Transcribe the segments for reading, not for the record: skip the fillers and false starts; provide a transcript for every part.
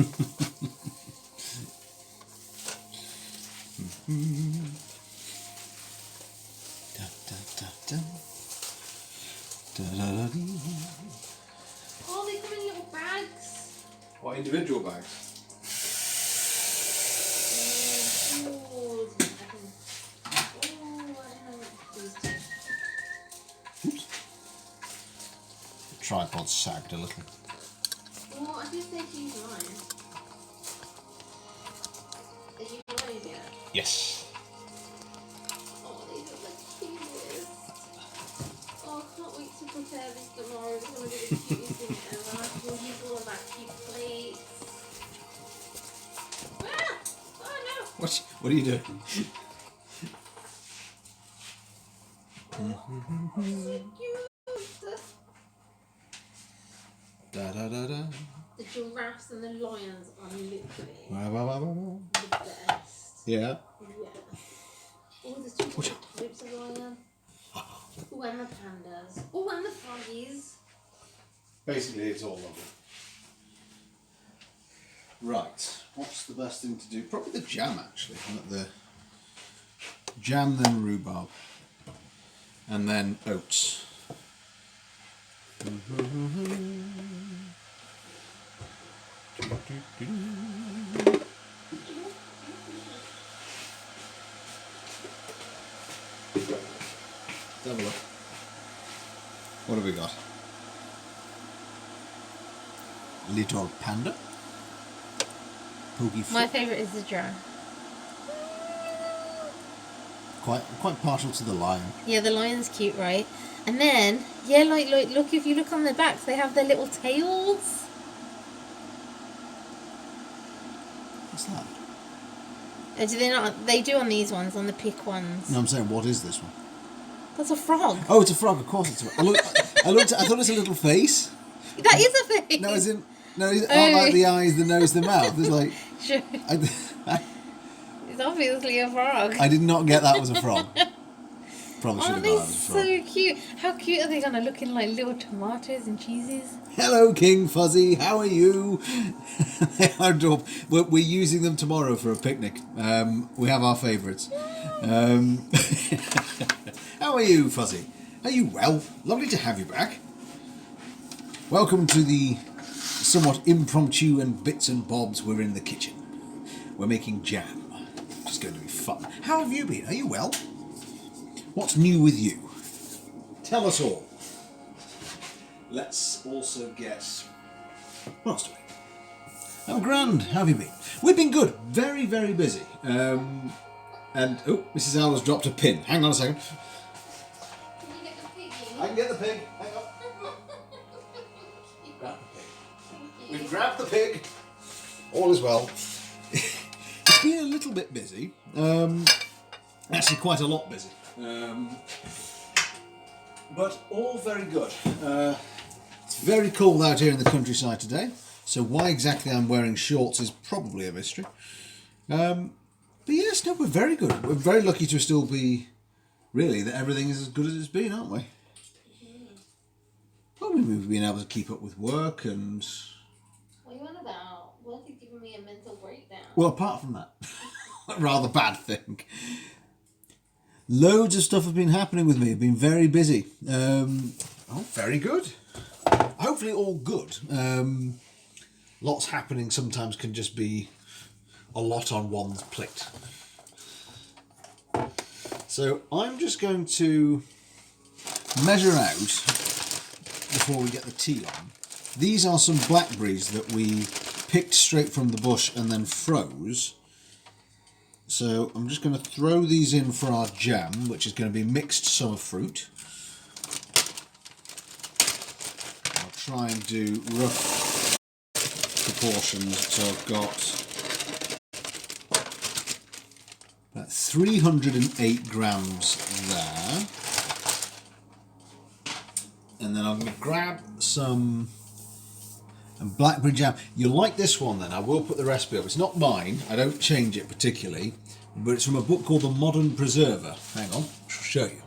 Oh, they come in little bags. What, individual bags? Oops. The tripod sagged a little. Well, I did say to use mine. Are you ready yet? Yes. Oh, these are the cutest. Oh, I can't wait to prepare this tomorrow. It's going to be the cutest thing ever. We'll use all of our cute plates. Ah! Oh no! What are you doing? So cute! Da da da da. The giraffes and the lions are literally Wow, wow, wow, wow. the best. Yeah. Yeah. Oh, there's two different types of lion. Oh, and the pandas. Oh, and the froggies. Basically, it's all lovely. Right. What's the best thing to do? Probably the jam, actually. The jam, then rhubarb, and then oats. Let's have a look. What have we got? Little panda. Poogie foot. My favourite is the giraffe. Quite partial to the lion. Yeah, the lion's cute, right? And then, yeah, like look, if you look on their backs, they have their little tails. What's that? Do they not? They do on these ones, on the pick ones. No, I'm saying, what is this one? That's a frog. Oh, it's a frog. Of course, it's a frog. I thought it was a little face. That is a face. No, as in, no, it's not like the eyes, the nose, the mouth. It's like. Sure. It's obviously a frog. I did not get that was a frog. Probably should have got that was a frog. So cute. How cute are they gonna look in like little tomatoes and cheeses? Hello, King Fuzzy. How are you? They are adorable. We're using them tomorrow for a picnic. We have our favourites. How are you, Fuzzy? Are you well? Lovely to have you back. Welcome to the somewhat impromptu and bits and bobs. We're in the kitchen. We're making jam. It's going to be fun. How have you been? Are you well? What's new with you? Tell us all. Let's also guess. What else do we? Oh, grand. How have you been? We've been good. Very, very busy. And, oh, Mrs. Owler's dropped a pin. Hang on a second. Can you get the piggy? I can get the pig. Hang on. Grab the pig. We've grabbed the pig. All is well. It's been a little bit busy. Actually, quite a lot busy. But all very good. It's very cold out here in the countryside today, so why exactly I'm wearing shorts is probably a mystery. But yes, no, we're very good. We're very lucky to still be, really, that everything is as good as it's been, aren't we? Well, we've been able to keep up with work and... What are you on about? Work is giving me a mental breakdown. Well, apart from that, a rather bad thing. Loads of stuff has been happening with me. I've been very busy. Very good. Hopefully all good. Lots happening sometimes can just be a lot on one's plate. So I'm just going to measure out, before we get the tea on, these are some blackberries that we picked straight from the bush and then froze. So I'm just going to throw these in for our jam, which is going to be mixed summer fruit. I'll try and do rough proportions. So I've got about 308 grams there. And then I'm going to grab some blackberry jam. You'll like this one then. I will put the recipe up. It's not mine. I don't change it particularly. But it's from a book called The Modern Preserver. Hang on. I'll show you.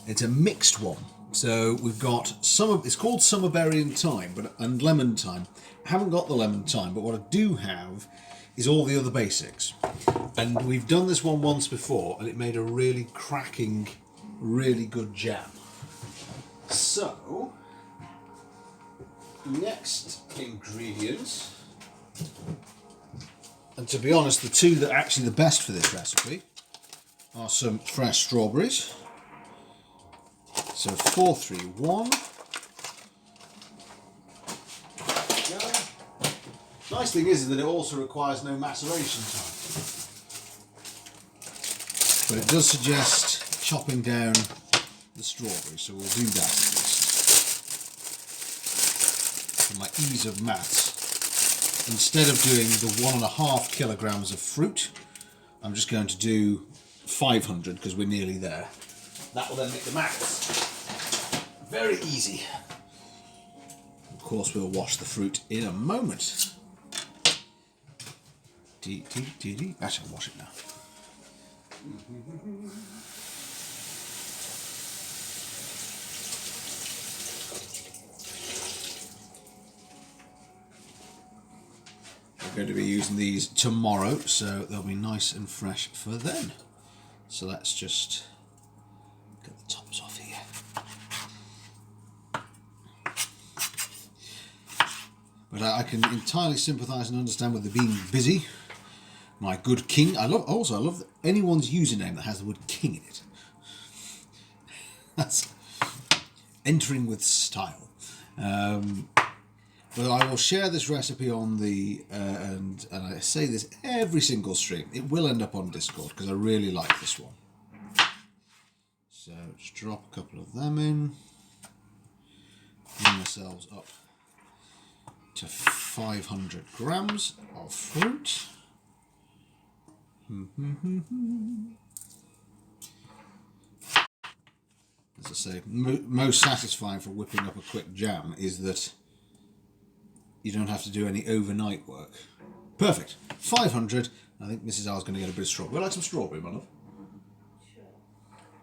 It's a mixed one. So we've got it's called Summerberry and Thyme, and Lemon Thyme. I haven't got the lemon thyme, but what I do have is all the other basics. And we've done this one once before, and it made a really cracking, really good jam. So, next ingredient, and to be honest, the two that are actually the best for this recipe are some fresh strawberries. So 4, 3, 1. Nice thing is that it also requires no maceration time. But it does suggest chopping down the strawberries, so we'll do that at least. For my ease of maths, instead of doing the 1.5 kilograms of fruit, I'm just going to do 500 because we're nearly there. That will then make the maths very easy. Of course, we'll wash the fruit in a moment. Actually, I'll wash it now. We're going to be using these tomorrow, so they'll be nice and fresh for then. So let's just get the tops off here. But I can entirely sympathise and understand with the being busy. My good king. I love anyone's username that has the word king in it. That's entering with style. But I will share this recipe on the and I say this every single stream. It will end up on Discord because I really like this one. So just drop a couple of them in. Bring ourselves up to 500 grams of fruit. As I say, most satisfying for whipping up a quick jam is that you don't have to do any overnight work. Perfect. 500. I think Mrs. R is going to get a bit of strawberry. Would you like some strawberry, my love? Sure.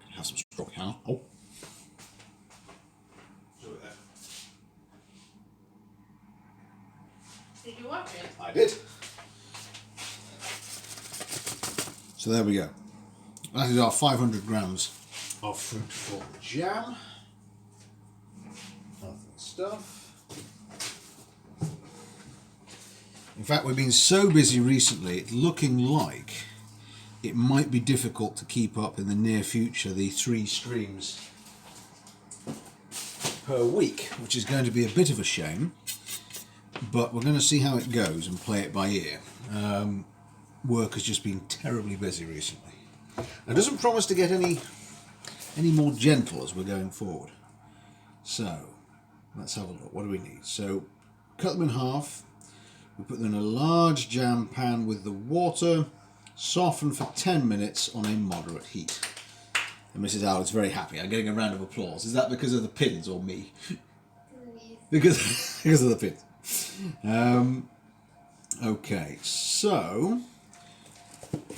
Can you have some strawberry, Hannah? Oh. Did you watch it? I did. So there we go. That is our 500 grams of fruit for jam. Lovely stuff. In fact, we've been so busy recently, it's looking like it might be difficult to keep up in the near future the 3 streams per week, which is going to be a bit of a shame. But we're going to see how it goes and play it by ear. Work has just been terribly busy recently. It doesn't promise to get any more gentle as we're going forward. So, let's have a look. What do we need? So, cut them in half. We put them in a large jam pan with the water. Soften for 10 minutes on a moderate heat. And Mrs. Owl is very happy. I'm getting a round of applause. Is that because of the pins or me? because of the pins. Okay, so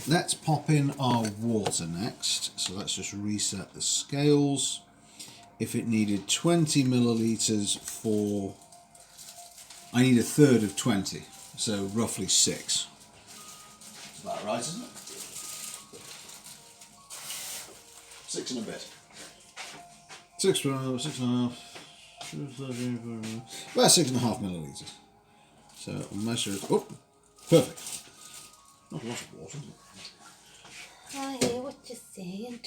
let's pop in our water next. So let's just reset the scales. If it needed 20 millilitres for... I need a third of 20, so roughly 6. That's about right, isn't it? 6 and a bit. 6 and a half. About 6.5 millilitres. So I'll measure it. Oh, perfect. Not a lot of water, is it? I hear what you're saying.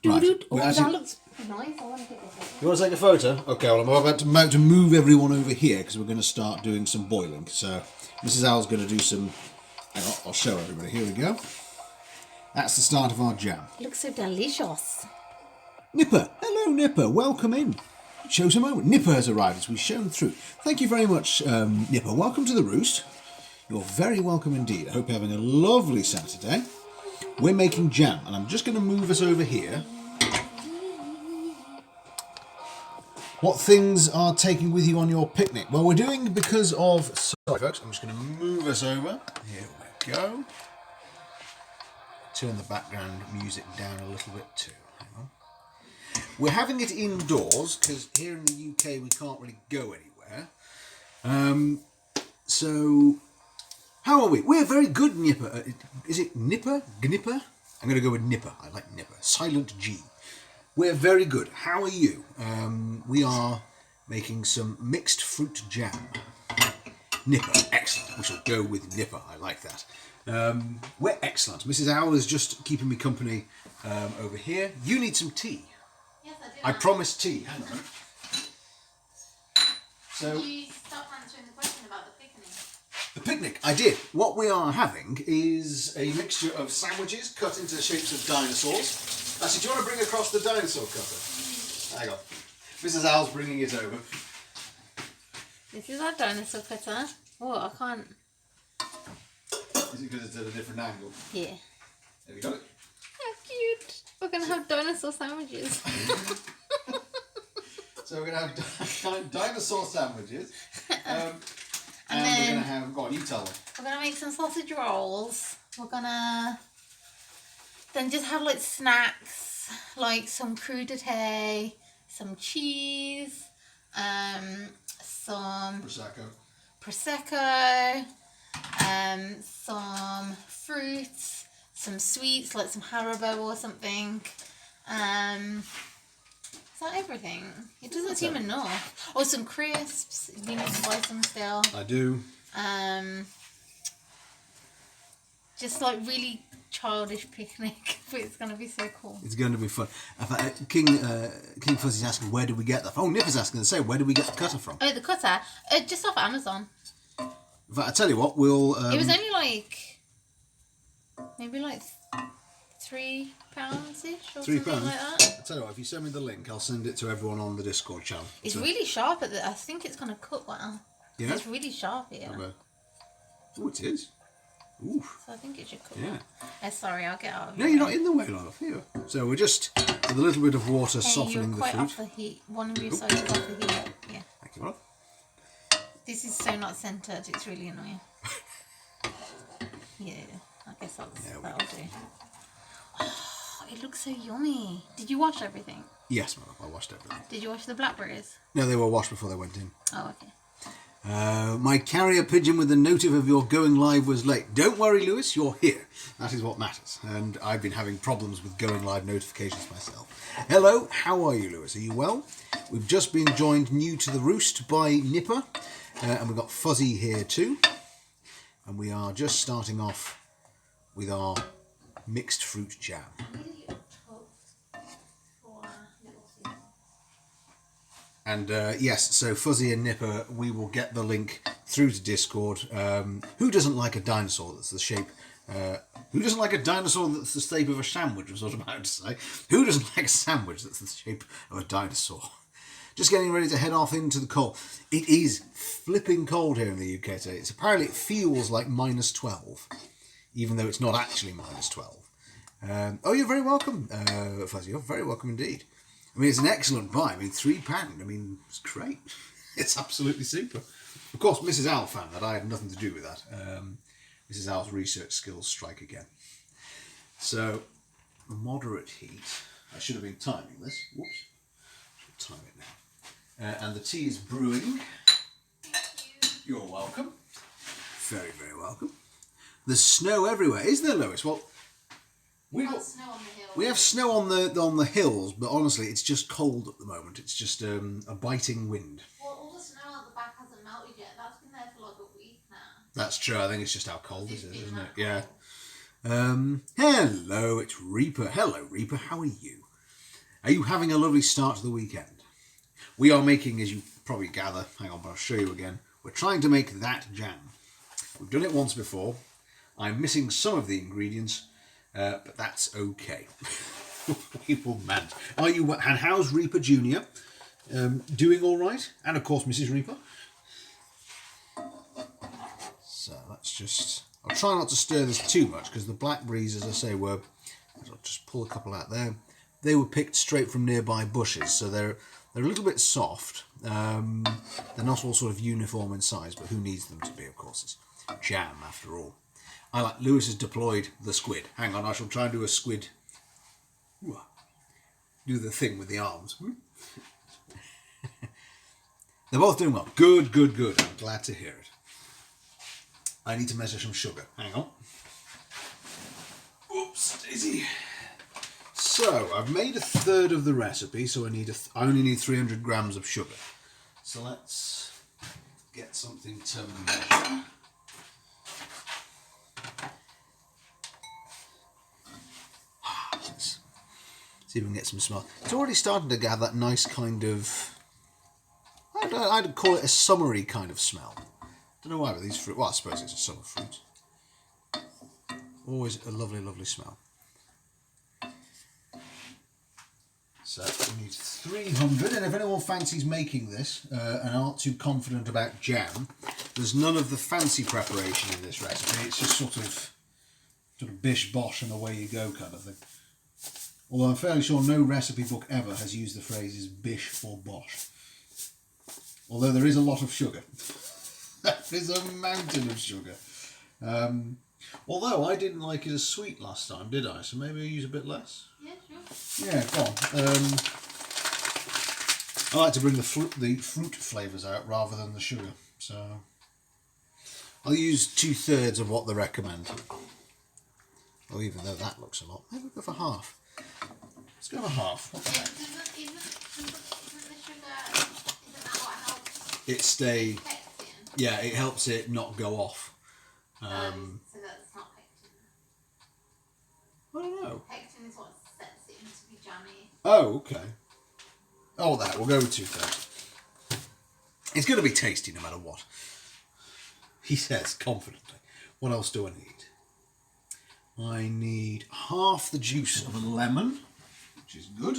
Right. That looks nice. I want to get this. You want to take a photo? Okay, well, I'm about to move everyone over here because we're going to start doing some boiling. So Mrs. Owl's going to do some... Hang on, I'll show everybody. Here we go. That's the start of our jam. It looks so delicious. Nipper! Hello, Nipper. Welcome in. Show us a moment. Nipper has arrived as we've shown through. Thank you very much, Nipper. Welcome to the roost. You're very welcome indeed. I hope you're having a lovely Saturday. We're making jam, and I'm just going to move us over here. What things are taking with you on your picnic? Well, we're doing because of... Sorry, folks. I'm just going to move us over. Here we go. turn the background music down a little bit too. Hang on. We're having it indoors because here in the UK we can't really go anywhere. So, how are we? We're very good, Nipper. Is it Nipper? Gnipper? I'm going to go with Nipper. I like Nipper. Silent G. We're very good. How are you? We are making some mixed fruit jam. Nipper. Excellent. We shall go with Nipper. I like that. We're excellent. Mrs. Owl is just keeping me company over here. You need some tea. Yes, I do. I promised tea. Hang on. So, you stopped answering the question about the picnic. the picnic, I did. What we are having is a mixture of sandwiches cut into the shapes of dinosaurs. Actually, do you want to bring across the dinosaur cutter? Hang on. Mrs. Owl's bringing it over. This is our dinosaur cutter. Oh, I can't. Is it because it's at a different angle? Yeah. Have you got it? How cute. We're going to have dinosaur sandwiches. So we're going to have dinosaur sandwiches. And then we're going to have... Go on, you tell them. We're going to make some sausage rolls. We're going to then just have like snacks, like some crudité, some cheese, some Prosecco, some fruits, some sweets like some Haribo or something. Is that everything? It doesn't seem enough. Oh, some crisps. You need to buy some still. I do. Just like really childish picnic, but it's going to be so cool. It's going to be fun. King Fuzzy's asking, where did we get that? Oh, Nipper's asking the same. Where did we get the cutter from? Oh, the cutter? Just off Amazon. In fact, I tell you what, we'll... it was only like... maybe like £3-ish or £3. something like that. I tell you what, if you send me the link, I'll send it to everyone on the Discord channel. It's really sharp at the... I think it's going to cut well. Yeah? It's really sharp here. Oh, it is. Ooh. So I think it should cut Yeah. well. Sorry, I'll get out of No, you're not in the way, love. Here. So we're just, with a little bit of water, softening you're the quite fruit. off the heat. One of your sides is off the heat. Yeah. Thank you, love. This is so not centred. It's really annoying. Yeah, I guess that'll do. Oh, it looks so yummy. Did you wash everything? Yes, my love, I washed everything. Did you wash the blackberries? No, they were washed before they went in. Oh, okay. My carrier pigeon with the notif of your going live was late. Don't worry, Lewis, you're here. That is what matters. And I've been having problems with going live notifications myself. Hello, how are you, Lewis? Are you well? We've just been joined new to the roost by Nipper. And we've got Fuzzy here too. And we are just starting off with our mixed fruit jam. And yes, so Fuzzy and Nipper, we will get the link through to Discord. Who doesn't like a dinosaur that's the shape... who doesn't like a dinosaur that's the shape of a sandwich, was what I'm about to say. Who doesn't like a sandwich that's the shape of a dinosaur? Just getting ready to head off into the cold. It is flipping cold here in the UK today. Apparently it feels like minus 12, even though it's not actually minus 12. Oh, you're very welcome, Fuzzy. You're very welcome indeed. I mean, it's an excellent buy. I mean, £3. I mean, it's great. It's absolutely super. Of course, Mrs. Owl found that. I had nothing to do with that. Mrs. Owl's research skills strike again. So, moderate heat. I should have been timing this. Whoops. Should time it now. And the tea is brewing. You're welcome. Very, very welcome. There's snow everywhere. Is there, Lois? Well, we have snow on the hills. We have snow on the hills, but honestly, it's just cold at the moment. It's just a biting wind. Well, all the snow at the back hasn't melted yet. That's been there for like a week now. That's true. I think it's just how cold it is, isn't it? Yeah. Hello, it's Reaper. Hello, Reaper. How are you? Are you having a lovely start to the weekend? We are making, as you probably gather, hang on, but I'll show you again. We're trying to make that jam. We've done it once before. I'm missing some of the ingredients, but that's okay. We will manage. Are you? And how's Reaper Junior? Doing all right? And of course, Mrs. Reaper. So let's just. I'll try not to stir this too much because the blackberries, as I say, were. I'll just pull a couple out there. They were picked straight from nearby bushes, so they're a little bit soft. They're not all sort of uniform in size, but who needs them to be, of course. It's jam, after all. Lewis has deployed the squid. Hang on, I shall try and do a squid. Ooh, do the thing with the arms. They're both doing well. Good, good, good. I'm glad to hear it. I need to measure some sugar. Hang on. Oops, daisy. So, I've made a third of the recipe, so I only need 300 grams of sugar. So let's get something to measure. Let's see if we can get some smell. It's already starting to have that nice kind of... I'd call it a summery kind of smell. Don't know why, but these fruit... Well, I suppose it's a summer fruit. Always a lovely, lovely smell. So we need 300, and if anyone fancies making this and aren't too confident about jam, there's none of the fancy preparation in this recipe. It's just sort of bish bosh and away you go kind of thing. Although I'm fairly sure no recipe book ever has used the phrases bish or bosh. Although there is a lot of sugar. There's a mountain of sugar. Although I didn't like it as sweet last time, did I? So maybe I'll use a bit less. Yeah, sure. Yeah, go on. I like to bring the fruit flavours out rather than the sugar. So I'll use 2/3 of what they recommend. Oh, even though that looks a lot. Maybe we'll go for half. Let's go for half. What the heck? Isn't the sugar, isn't that what helps It stay... pectin? Yeah, it helps it not go off. So that's not pectin. I don't know. Pectin is what sets it into be jammy. Oh, okay. Oh, that. We'll go with 2/3. It's going to be tasty no matter what. He says confidently. What else do I need? I need half the juice of a lemon, which is good.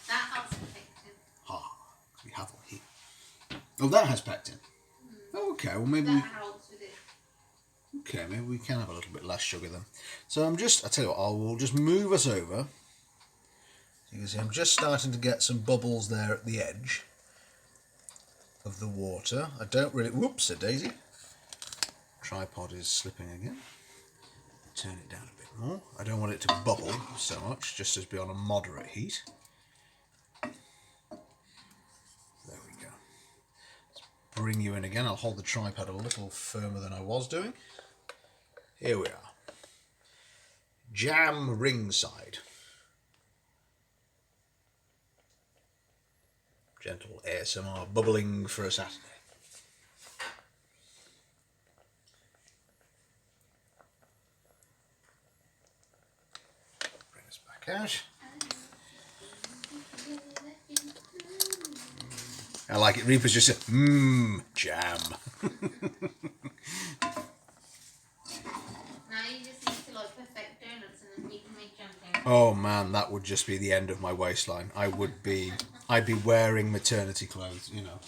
That helps with pectin. Ah, we have one here. Oh, that has pectin. Okay, well maybe That helps with it. Okay, maybe we can have a little bit less sugar then. So I tell you what, I will just move us over. You can see I'm just starting to get some bubbles there at the edge of the water. I don't really, whoops, a daisy. Tripod is slipping again. Turn it down a bit more. I don't want it to bubble so much, just as be on a moderate heat. There we go. Let's bring you in again. I'll hold the tripod a little firmer than I was doing. Here we are. Jam ringside. Gentle ASMR bubbling for a Saturday. Bring us back out. I like it. Reaper's just said, jam. Oh man, that would just be the end of my waistline. I'd be wearing maternity clothes, you know.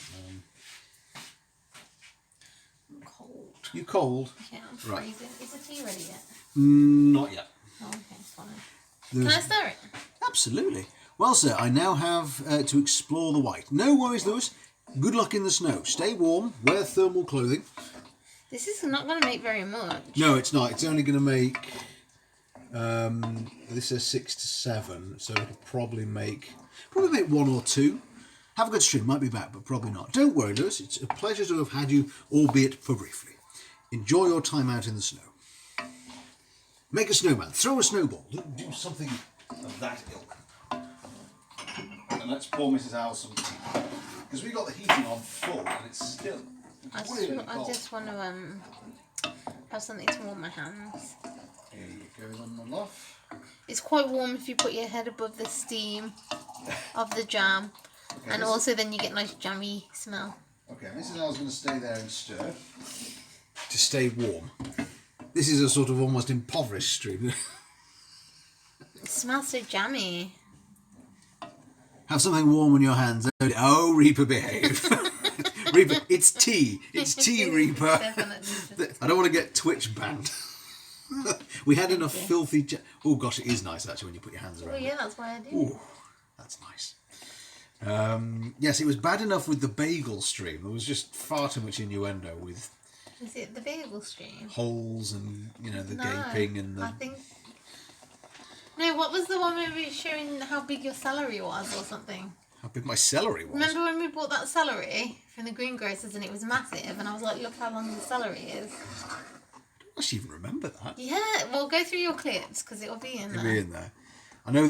I'm cold. You cold? Yeah, I'm freezing. Is the tea ready yet? Not yet. Oh, okay, fine. Can I stir it? Absolutely. Well, sir, I now have to explore the white. No worries, Lewis. Good luck in the snow. Stay warm. Wear thermal clothing. This is not going to make very much. No, it's not. It's only going to make... this is 6 to 7, so it'll probably make 1 or 2. Have a good stream. Might be back, but probably not. Don't worry, Lewis. It's a pleasure to have had you, albeit for briefly. Enjoy your time out in the snow. Make a snowman. Throw a snowball. Do something of that ilk. And let's pour Mrs. Owl some tea. Because we got the heating on full and it's still really cold. I just want to have something to warm my hands. Here you go on the loft. It's quite warm if you put your head above the steam of the jam. Okay, and also then you get nice jammy smell. Okay, Mrs. Owl's going to stay there and stir to stay warm. This is a sort of almost impoverished stream. It smells so jammy. Have something warm on your hands. Oh, Reaper, behave. Reaper, it's tea. It's tea, Reaper. I don't want to get Twitch banned. We had enough filthy... Oh, gosh, it is nice, actually, when you put your hands around it. Oh, yeah, that's why I do. Ooh, that's nice. Yes, it was bad enough with the bagel stream. There was just far too much innuendo with Is it the bagel stream? Holes and, you know, the No, gaping and the... I think... No, what was the one where we were showing how big your celery was or something? How big my celery was. Remember when we bought that celery from the greengrocers and it was massive and I was like, look how long the celery is. I don't even remember that. Yeah, well, go through your clips because it'll be in there. It'll be in there.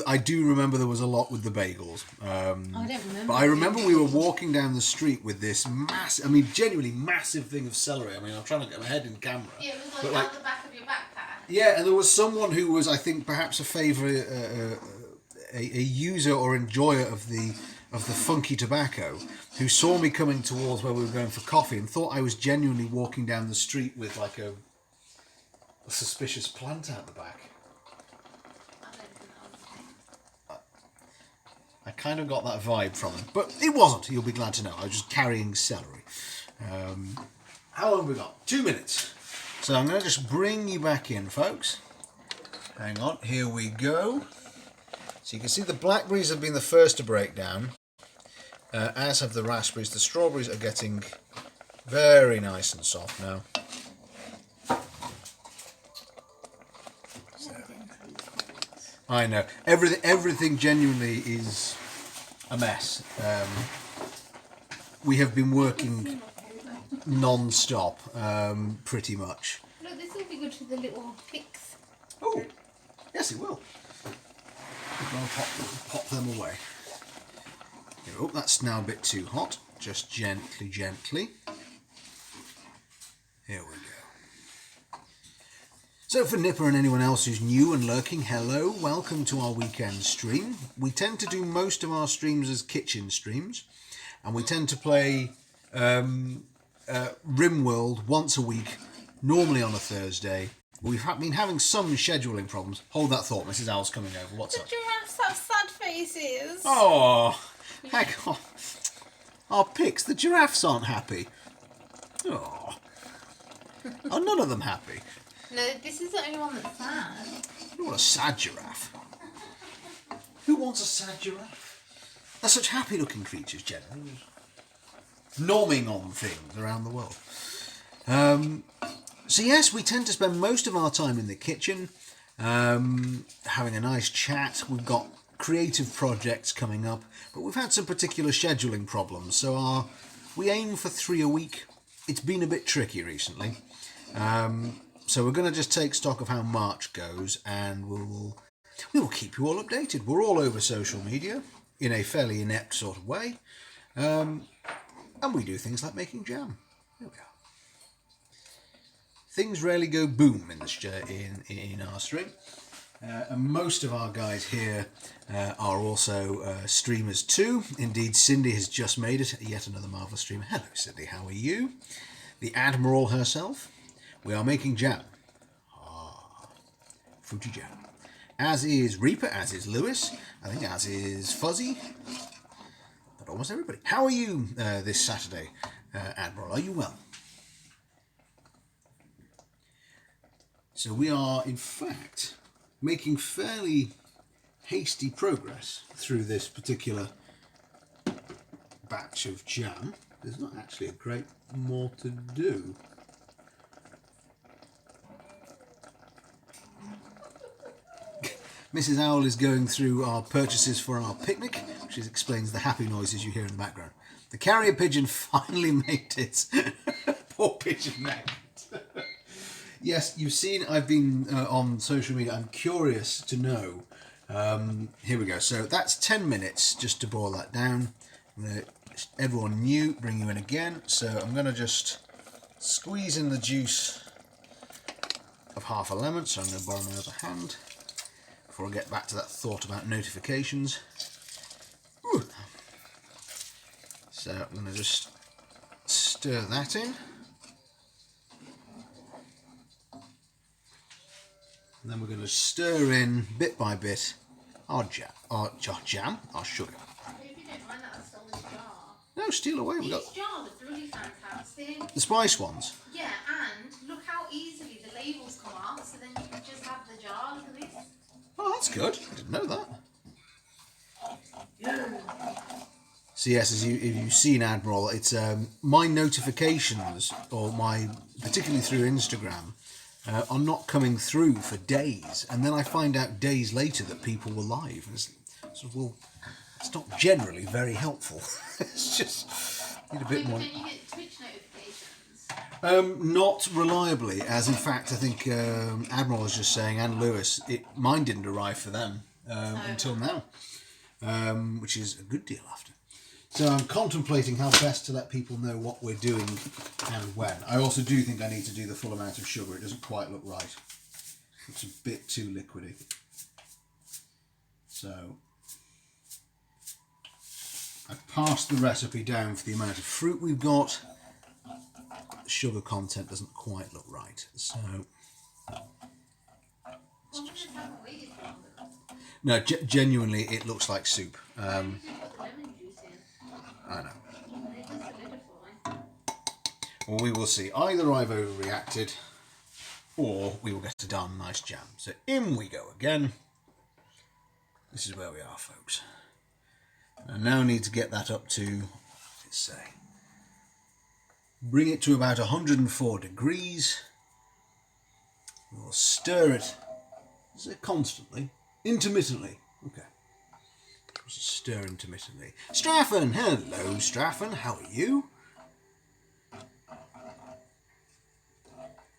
I do remember there was a lot with the bagels. I don't remember. But I remember we were walking down the street with this massive, I mean, genuinely massive thing of celery. I mean, I'm trying to get my head in camera. Yeah, it was like out the back of your backpack. Yeah, and there was someone who was, I think, perhaps a favourite, a user or enjoyer of the funky tobacco, who saw me coming towards where we were going for coffee and thought I was genuinely walking down the street with like a suspicious plant out the back. I kind of got that vibe from him, but it wasn't. You'll be glad to know. I was just carrying celery. How long have we got? 2 minutes. So I'm going to just bring you back in, folks. Hang on. Here we go. So you can see the blackberries have been the first to break down, as have the raspberries. The strawberries are getting very nice and soft now. I know. Everything genuinely is a mess. We have been working non-stop, pretty much. Look, this will be good for the little picks. Oh, yes it will. I'll pop them away. Oh, that's now a bit too hot. Just gently, gently. Here we go. So for Nipper and anyone else who's new and lurking, hello, welcome to our weekend stream. We tend to do most of our streams as kitchen streams, and we tend to play RimWorld once a week, normally on a Thursday. We've been having some scheduling problems. Hold that thought, Mrs. Owl's coming over. What's up? The giraffes have sad faces. Oh, hang on. Our pics, the giraffes aren't happy. Oh, are none of them happy? No, this is the only one that's sad. You want a sad giraffe? Who wants a sad giraffe? They're such happy-looking creatures, generally. Nomming on things around the world. So yes, we tend to spend most of our time in the kitchen, having a nice chat. We've got creative projects coming up, but we've had some particular scheduling problems. So we aim for 3 a week. It's been a bit tricky recently. So we're going to just take stock of how March goes, and we will keep you all updated. We're all over social media in a fairly inept sort of way, and we do things like making jam. There we are. Things rarely go boom in our stream, and most of our guys here are also streamers too. Indeed, Cindy has just made it, yet another marvellous streamer. Hello, Cindy. How are you? The Admiral herself. We are making jam. Fruity jam. As is Reaper, as is Lewis, I think as is Fuzzy, but almost everybody. How are you this Saturday, Admiral? Are you well? So we are, in fact, making fairly hasty progress through this particular batch of jam. There's not actually a great more to do. Mrs. Owl is going through our purchases for our picnic, which explains the happy noises you hear in the background. The carrier pigeon finally made it. Poor pigeon magnet. Yes, you've seen, I've been on social media. I'm curious to know. Here we go. So that's 10 minutes just to boil that down. I'm going to, everyone new, bring you in again. So I'm going to just squeeze in the juice of half a lemon. So I'm going to borrow my other hand before I get back to that thought about notifications. Ooh. So I'm going to just stir that in. And then we're going to stir in, bit by bit, our jam, our sugar. If you don't mind that, I'll stole this jar. No, steal away. We got These jars are really fantastic. the spice ones. Yeah, and look how easily the labels come off, so then you can just have the jar. Look at this. Oh, that's good. I didn't know that. So yes, if you've seen Admiral, it's my notifications, or particularly through Instagram, are not coming through for days, and then I find out days later that people were live. And it's sort of, well, it's not generally very helpful. It's just need a bit more. Can you get Twitch notifications? Not reliably, as in fact I think Admiral was just saying, and Lewis, mine didn't arrive for them until now, which is a good deal after. So I'm contemplating how best to let people know what we're doing and when. I also do think I need to do the full amount of sugar. It doesn't quite look right. It's a bit too liquidy. So I've passed the recipe down for the amount of fruit we've got. The sugar content doesn't quite look right. So no, genuinely it looks like soup. I know. Well, we will see. Either I've overreacted or we will get a darn nice jam. So in we go again. This is where we are, folks. I now need to get that up to, let's say, bring it to about 104 degrees. We'll stir it constantly, intermittently. Okay. Stir intermittently. Straffen! Hello, Straffen. How are you?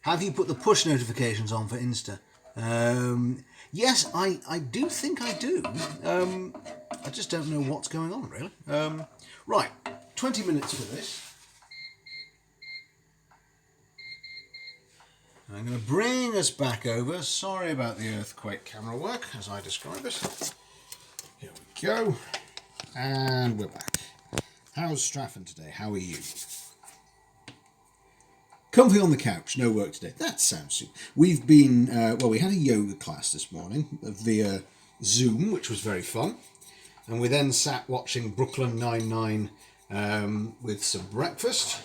Have you put the push notifications on for Insta? Yes, I do think I do. I just don't know what's going on, really. Right, 20 minutes for this. I'm going to bring us back over. Sorry about the earthquake camera work, as I describe it. Here we go. And we're back. How's Straffen today? How are you? Comfy on the couch, no work today. That sounds super. We've been, we had a yoga class this morning via Zoom, which was very fun. And we then sat watching Brooklyn Nine-Nine with some breakfast.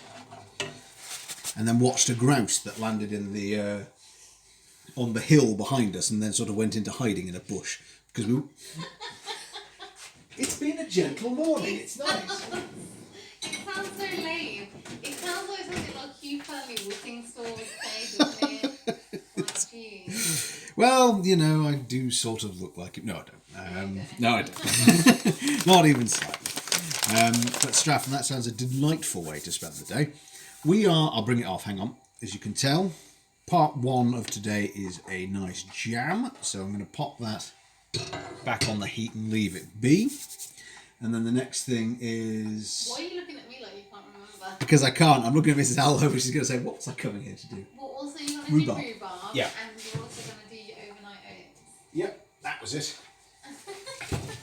And then watched a grouse that landed in the on the hill behind us and then sort of went into hiding in a bush. Because we... It's been a gentle morning, it's nice. It sounds so lame. It sounds like something like Hugh Curly Wooting Store would say, doesn't it? Like, geez. Well, you know, I do sort of look like it. No, I don't. No, I don't. Not even slightly. But Straffen, that sounds a delightful way to spend the day. I'll bring it off, hang on. As you can tell, part one of today is a nice jam. So I'm going to pop that back on the heat and leave it be. And then the next thing is... Why are you looking at me like you can't remember? Because I can't. I'm looking at Mrs. Allo, she's going to say, what's I coming here to do? Well, also you're going to do rhubarb. Yeah. And you're also going to do your overnight oats. Yep, that was it.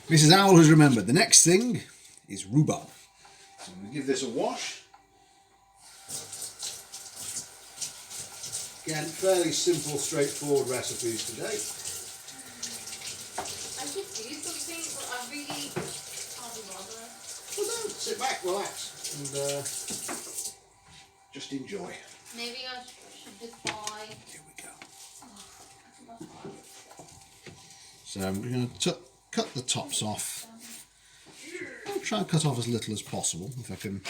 Mrs. Owl has remembered. The next thing is rhubarb. So I'm going to give this a wash. Again, fairly simple, straightforward recipes today. I could do something, but I really can't be bothered. Well, no, sit back, relax, and just enjoy. Maybe I should just buy... Here we go. So I'm going to cut the tops off. I'll try and cut off as little as possible, if I can.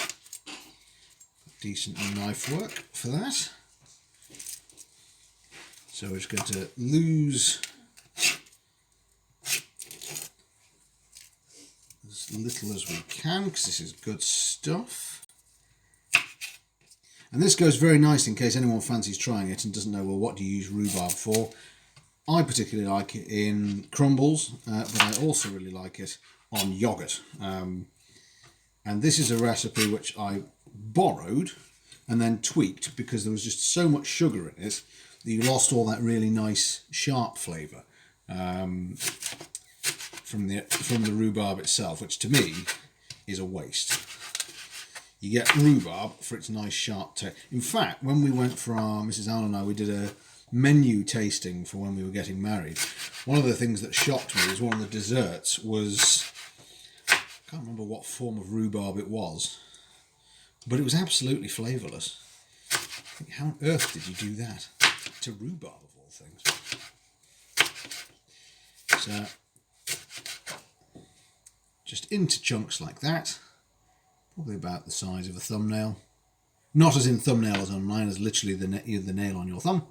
Decent knife work for that. So we're just going to lose as little as we can, because this is good stuff. And this goes very nice in case anyone fancies trying it and doesn't know, well, what do you use rhubarb for? I particularly like it in crumbles, but I also really like it on yoghurt. And this is a recipe which I borrowed and then tweaked because there was just so much sugar in it that you lost all that really nice sharp flavour from the rhubarb itself, which to me is a waste. You get rhubarb for its nice sharp taste. In fact, when we went for Mrs. Allen and I, we did a menu tasting for when we were getting married. One of the things that shocked me was one of the desserts was, I can't remember what form of rhubarb it was, but it was absolutely flavourless. I think, how on earth did you do that to rhubarb of all things? So just into chunks like that. Probably about the size of a thumbnail. Not as in thumbnail as on mine, as literally the nail on your thumb.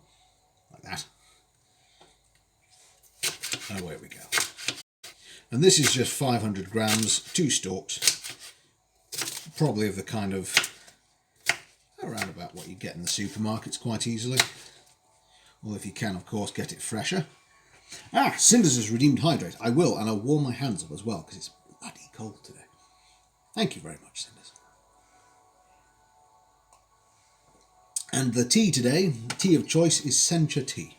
Like that. And away we go. And this is just 500 grams, 2 stalks. Probably of the kind of, around about what you get in the supermarkets quite easily. Or if you can, of course, get it fresher. Ah, Cinders has redeemed hydrate. I will, and I'll warm my hands up as well, because it's bloody cold today. Thank you very much, Cinders. And the tea today, tea of choice, is sencha tea.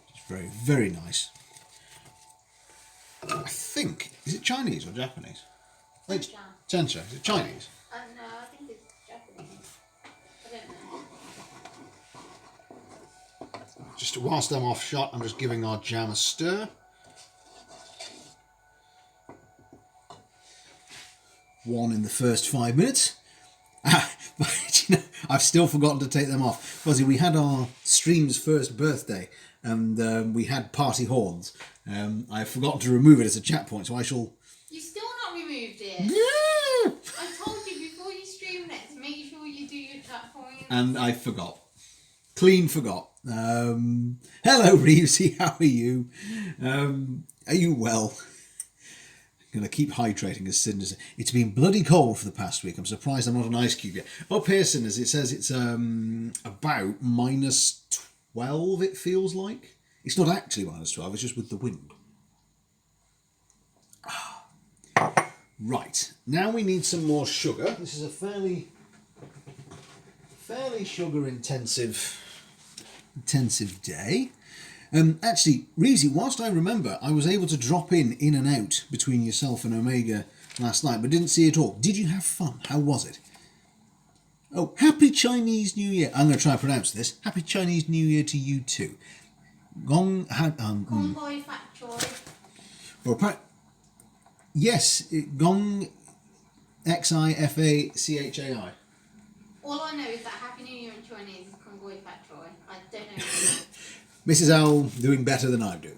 It's very, very nice. I think, is it Chinese or Japanese? Sencha. Is it Chinese? No, I think it's Japanese. I don't know. Just whilst I'm off shot, I'm just giving our jam a stir. One in the first 5 minutes. But, you know, I've still forgotten to take them off. Fuzzy, we had our stream's first birthday and we had party horns. I've forgotten to remove it as a chat point, so I shall... You still not removed it? Yeah! I told you before you stream next, make sure you do your chat points. And I forgot. Clean forgot. Hello, Reevesy, how are you? Are you well? I'm going to keep hydrating as Cinders. It's been bloody cold for the past week. I'm surprised I'm not an ice cube yet. Up here, Cinders, it says it's about minus 12, it feels like. It's not actually minus 12, it's just with the wind. Right, now we need some more sugar. This is a fairly sugar intensive day. Actually, Reezy, whilst I remember, I was able to drop in and out between yourself and Omega last night, but didn't see it all. Did you have fun? How was it? Oh, Happy Chinese New Year. I'm going to try and pronounce this. Happy Chinese New Year to you too. Gong... Gongoi Factory. Or yes, Gong Xifachai. All I know is that Happy New Year in Chinese is Gongoi Factory. I don't know. Mrs. Owl doing better than I do.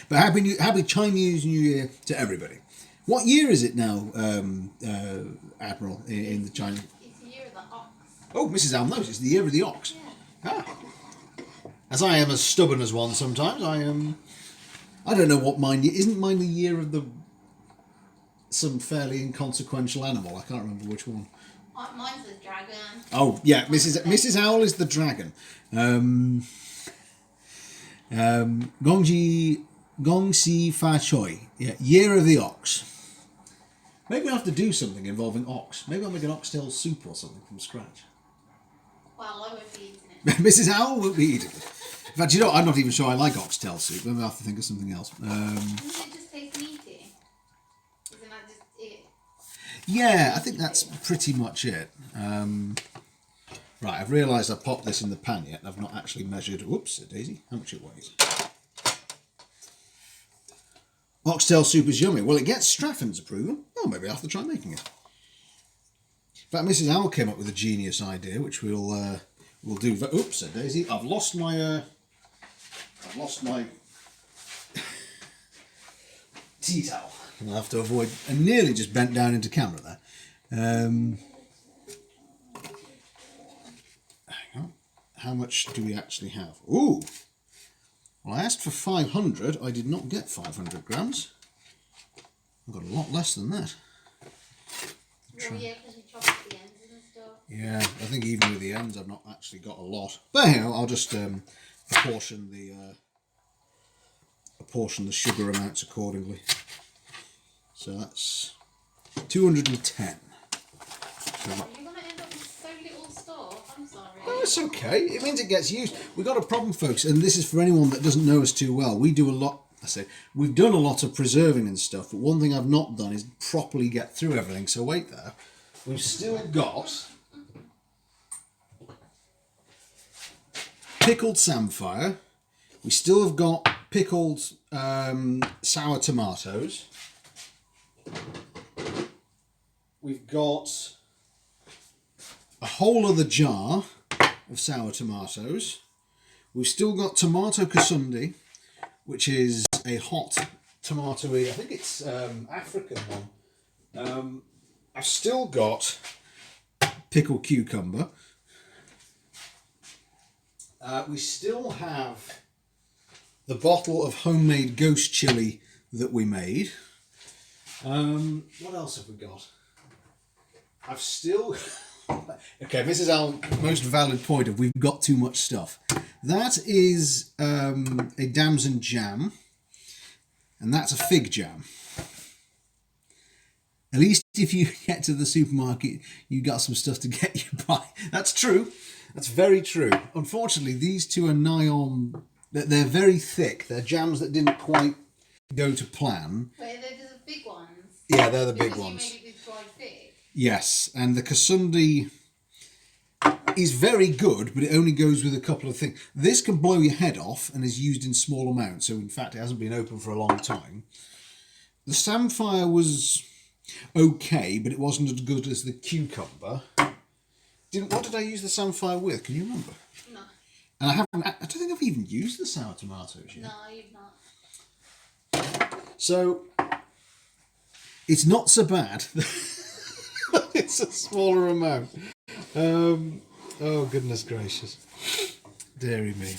But happy Chinese New Year to everybody. What year is it now, Admiral, in the China? It's the year of the ox. Oh, Mrs. Owl knows. It's the year of the ox. Yeah. Ah. As I am as stubborn as one sometimes, I don't know what mine... Isn't mine the year of some fairly inconsequential animal? I can't remember which one. Mine's the dragon. Oh, yeah, Mrs. Owl is the dragon. Gongxi Fa Choi. Yeah, Year of the Ox. Maybe we'll have to do something involving ox. Maybe I'll make an oxtail soup or something from scratch. Well, I won't be eating it. Mrs. Owl won't be eating it. In fact, you know, I'm not even sure I like oxtail soup. Maybe I'll have to think of something else. Doesn't it just taste meaty? Isn't that just it? Yeah, I think that's pretty much it. Right, I've realised I popped this in the pan yet and I've not actually measured, whoops, Daisy, how much it weighs. Oxtail soup is yummy. Well, it gets Straffen's approval. Oh, maybe I'll have to try making it. In fact, Mrs. Owl came up with a genius idea, which we'll do. Oops, Daisy, I've lost my tea towel. I'll have to avoid, and nearly just bent down into camera there. Hang on. How much do we actually have? Ooh! Well, I asked for 500. I did not get 500 grams. I've got a lot less than that. Well, yeah, because we chopped the ends and stuff. Yeah, I think even with the ends, I've not actually got a lot. But anyhow, I'll just apportion the sugar amounts accordingly. So that's 210. So You're going to end up with so little stuff. I'm sorry. oh, it's okay. It means it gets used. We've got a problem, folks, and this is for anyone that doesn't know us too well. We do a lot. We've done a lot of preserving and stuff, but one thing I've not done is properly get through everything. So wait there. We've still got pickled samphire. We still have got pickled sour tomatoes. We've got a whole other jar of sour tomatoes. We've still got tomato kasundi, which is a hot tomatoey, I think it's African one. I've still got pickled cucumber. We still have the bottle of homemade ghost chili that we made. What else have we got? I've still... Okay, this is our most valid point of we've got too much stuff. That is a damson jam, and that's a fig jam. At least if you get to the supermarket, you got some stuff to get you by. That's true. That's very true. Unfortunately, these two are nigh on... They're very thick. They're jams that didn't quite go to plan. Wait, they're the big ones? Yeah, they're the big ones. You made it with dried fig? Yes, and the Kasundi is very good, but it only goes with a couple of things. This can blow your head off and is used in small amounts, so in fact it hasn't been open for a long time. The Samphire was okay, but it wasn't as good as the cucumber. What did I use the Samphire with? Can you remember? No. And I don't think I've even used the sour tomatoes yet. No, you've not. So it's not so bad. It's a smaller amount. Oh, goodness gracious. Deary me.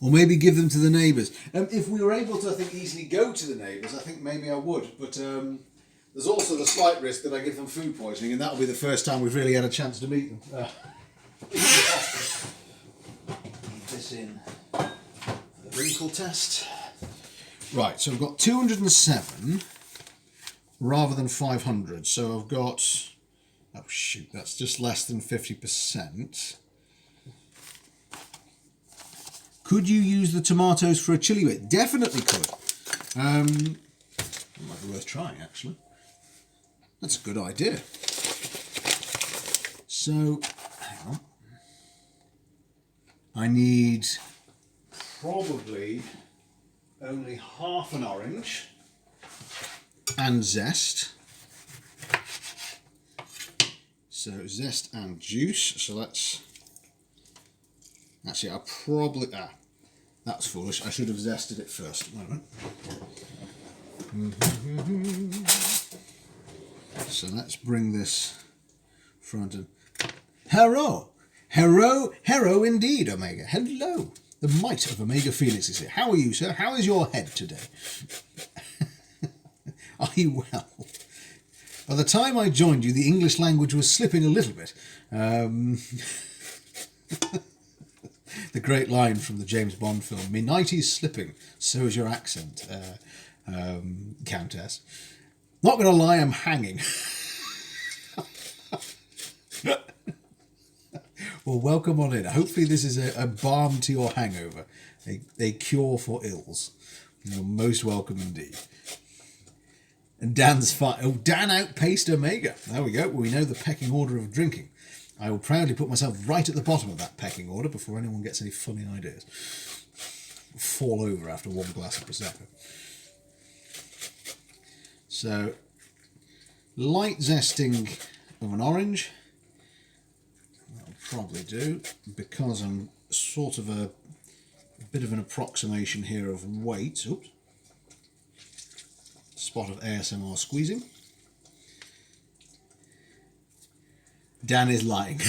Or maybe give them to the neighbours. If we were able to, I think, easily go to the neighbours, I think maybe I would. But there's also the slight risk that I give them food poisoning, and that'll be the first time we've really had a chance to meet them. Leave this in for the wrinkle test. Right, so I've got 207 rather than 500. So I've got... Oh shoot, that's just less than 50%. Could you use the tomatoes for a chili bit? Definitely could. It might be worth trying, actually. That's a good idea. So, hang on. I need probably only half an orange and zest. So zest and juice. So let's... Actually, I'll probably... that's foolish. I should have zested it first. Wait a minute. So let's bring this front and... Hello! Hello indeed, Omega. Hello! The might of Omega Phoenix is here. How are you, sir? How is your head today? Are you well? By the time I joined you, the English language was slipping a little bit. The great line from the James Bond film, "Me nighty's slipping, so is your accent, Countess." Not going to lie, I'm hanging. Well, welcome on in. Hopefully this is a balm to your hangover, a cure for ills. You're most welcome indeed. And Dan's fine. Oh, Dan outpaced Omega. There we go. Well, we know the pecking order of drinking. I will proudly put myself right at the bottom of that pecking order before anyone gets any funny ideas. Fall over after one glass of Prosecco. So, light zesting of an orange. That'll probably do, because I'm sort of a bit of an approximation here of weight. Oops. Spot of ASMR squeezing. Dan is lying.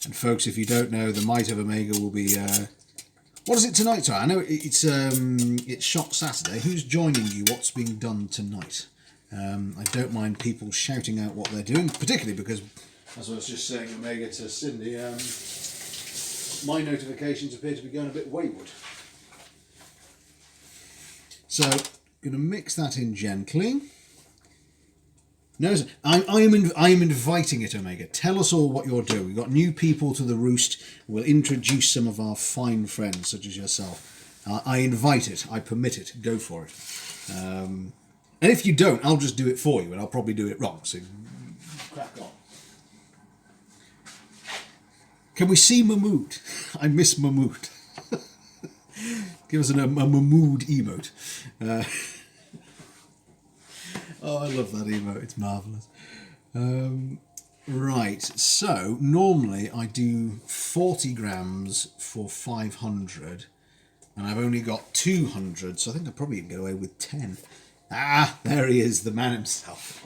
And folks, if you don't know, the Might of Omega will be... what is it tonight, Ty? I know it's Shot Saturday. Who's joining you? What's being done tonight? I don't mind people shouting out what they're doing, particularly because, as I was just saying, Omega to Cindy, my notifications appear to be going a bit wayward. So, I'm going to mix that in gently. No, I am inviting it, Omega. Tell us all what you're doing. We've got new people to the roost. We'll introduce some of our fine friends, such as yourself. I invite it. I permit it. Go for it. And if you don't, I'll just do it for you, and I'll probably do it wrong. So, crack on. Can we see Mahmood? I miss Mahmood. Give us a Mahmood emote. Oh, I love that emote. It's marvellous. Right, so normally I do 40 grams for 500 and I've only got 200, so I think I probably can get away with 10. Ah, there he is, the man himself.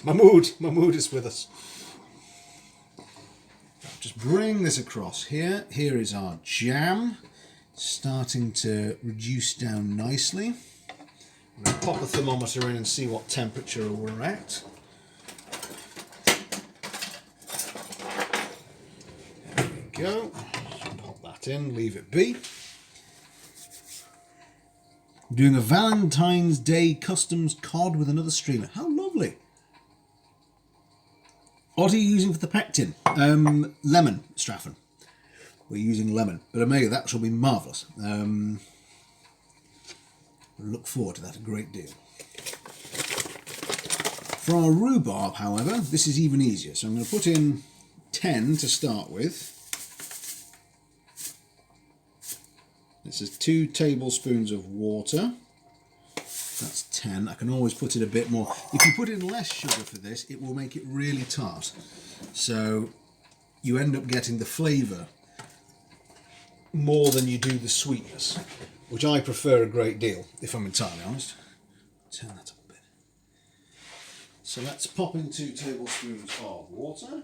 Mahmood is with us. Just bring this across here. Here is our jam, starting to reduce down nicely. I'm going to pop a thermometer in and see what temperature we're at. There we go. Just pop that in, leave it be. I'm doing a Valentine's Day customs cod with another streamer. How lovely. What are you using for the pectin? Lemon, Straffen. We're using lemon. But Omega, that shall be marvellous. Look forward to that a great deal. For our rhubarb, however, this is even easier. So I'm going to put in 10 to start with. This is 2 tablespoons of water. That's 10. I can always put in a bit more. If you put in less sugar for this, it will make it really tart. So you end up getting the flavour more than you do the sweetness, which I prefer a great deal, if I'm entirely honest. Turn that up a bit. So let's pop in 2 tablespoons of water.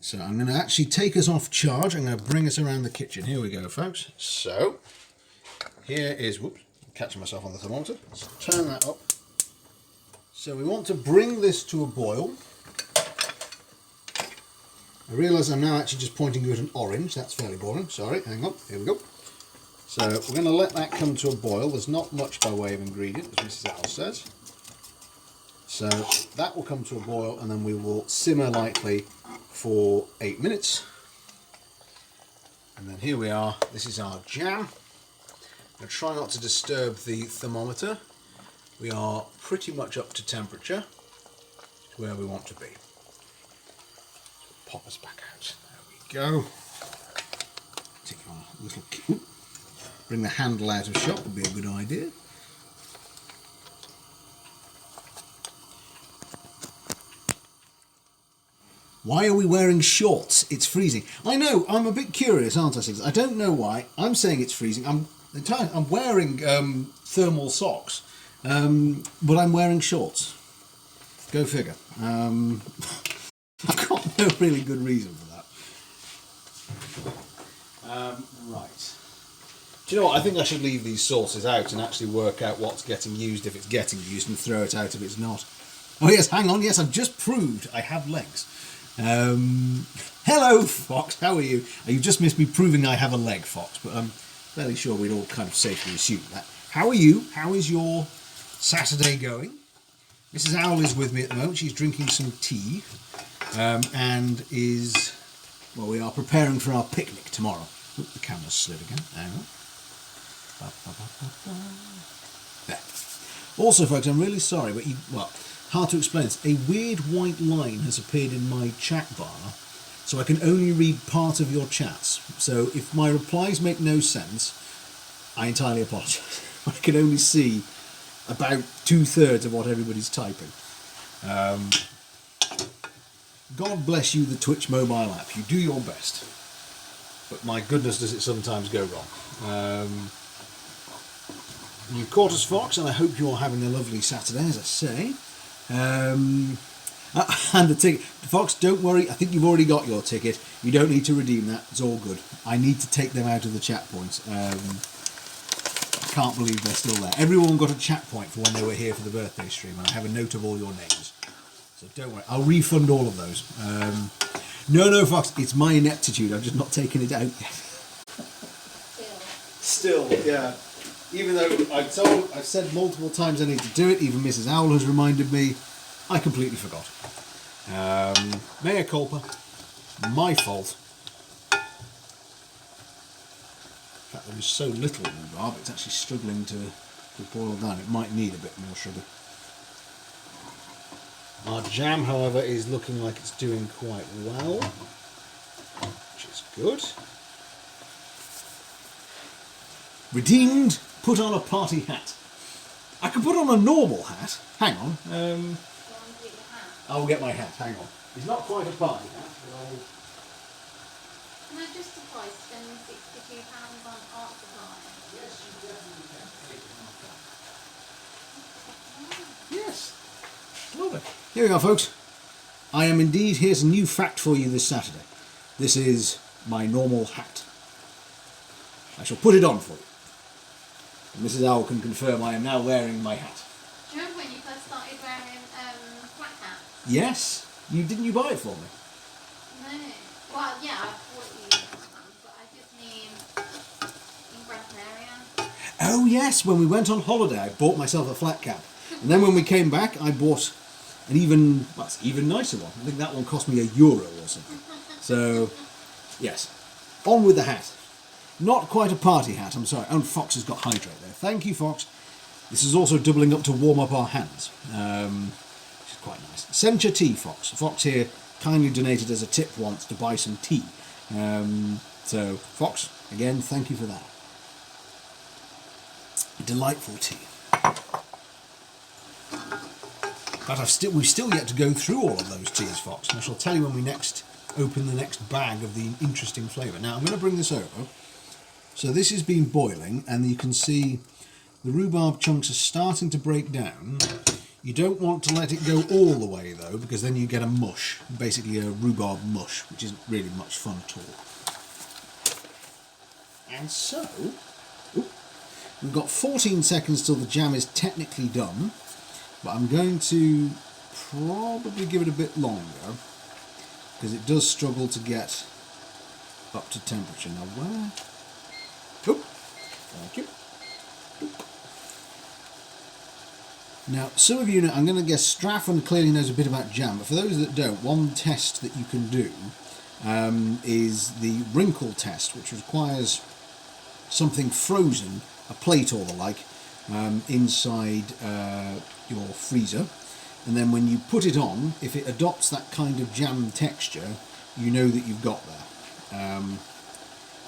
So I'm going to actually take us off charge. I'm going to bring us around the kitchen. Here we go, folks. So here is, whoops, I'm catching myself on the thermometer. Let's turn that up. So we want to bring this to a boil. I realise I'm now actually just pointing you at an orange. That's fairly boring. Sorry, hang on. Here we go. So we're going to let that come to a boil. There's not much by way of ingredient, as Mrs. Al says. So that will come to a boil and then we will simmer lightly for 8 minutes. And then here we are. This is our jam. I'm going to try not to disturb the thermometer. We are pretty much up to temperature, to where we want to be. Pop us back out. There we go. Take our little key. Bring the handle out of shot would be a good idea. Why are we wearing shorts? It's freezing. I know, I'm a bit curious, aren't I, Six? I don't know why. I'm saying it's freezing. I'm wearing thermal socks, but I'm wearing shorts. Go figure. I've got no really good reason for that. Right. Do you know what? I think I should leave these sauces out and actually work out what's getting used if it's getting used and throw it out if it's not. Oh yes, hang on. Yes, I've just proved I have legs. Hello, Fox. How are you? You've just missed me proving I have a leg, Fox, but I'm fairly sure we'd all kind of safely assume that. How are you? How is your Saturday going? Mrs. Owl is with me at the moment. She's drinking some tea and is, well, we are preparing for our picnic tomorrow. Oop, the camera's slid again. Hang on. There. Also, folks, I'm really sorry, but hard to explain this. A weird white line has appeared in my chat bar, so I can only read part of your chats. So if my replies make no sense, I entirely apologise. I can only see about 2/3 of what everybody's typing. God bless you, the Twitch mobile app. You do your best. But my goodness, does it sometimes go wrong. You caught us, Fox, and I hope you're having a lovely Saturday, as I say. And the ticket. Fox, don't worry, I think you've already got your ticket. You don't need to redeem that. It's all good. I need to take them out of the chat points. I can't believe they're still there. Everyone got a chat point for when they were here for the birthday stream, and I have a note of all your names. So don't worry, I'll refund all of those. No, Fox, it's my ineptitude. I've just not taken it out yet. Still, yeah. Even though I've said multiple times I need to do it, even Mrs. Owl has reminded me, I completely forgot. Mea culpa, my fault. In fact, there was so little rhubarb, it's actually struggling to boil down. It might need a bit more sugar. Our jam, however, is looking like it's doing quite well, which is good. Redeemed, put on a party hat. I could put on a normal hat. Hang on. Go on, get your hat. I'll get my hat, hang on. It's not quite a party hat, but Can I justify spending £62 on art supply? yes, you definitely can. Yes. Lovely. Here we go, folks. I am indeed, here's a new fact for you this Saturday. This is my normal hat. I shall put it on for you. And Mrs. Owl can confirm I am now wearing my hat. Do you remember when you first started wearing flat hats? Yes. Didn't you buy it for me? No. Well, yeah, I bought you one, but I just mean in Gran Canaria. Oh yes, when we went on holiday I bought myself a flat cap. And then when we came back I bought an even nicer one. I think that one cost me €1 or something. So, yes. On with the hat. Not quite a party hat, I'm sorry. Oh, Fox has got hydrate there. Thank you, Fox. This is also doubling up to warm up our hands. Which is quite nice. Sencha tea, Fox. Fox here kindly donated as a tip once to buy some tea. So, Fox, again, thank you for that. Delightful tea. But we've still yet to go through all of those teas, Fox, and I shall tell you when we next open the next bag of the interesting flavour. Now, I'm going to bring this over. So this has been boiling, and you can see the rhubarb chunks are starting to break down. You don't want to let it go all the way, though, because then you get a mush, basically a rhubarb mush, which isn't really much fun at all. And so, we've got 14 seconds till the jam is technically done. But I'm going to probably give it a bit longer because it does struggle to get up to temperature. Now where? Oh, thank you. Now some of you know, I'm going to guess Strafford clearly knows a bit about jam, but for those that don't, one test that you can do is the wrinkle test, which requires something frozen, a plate or the like, inside your freezer, and then when you put it on, if it adopts that kind of jam texture, you know that you've got there.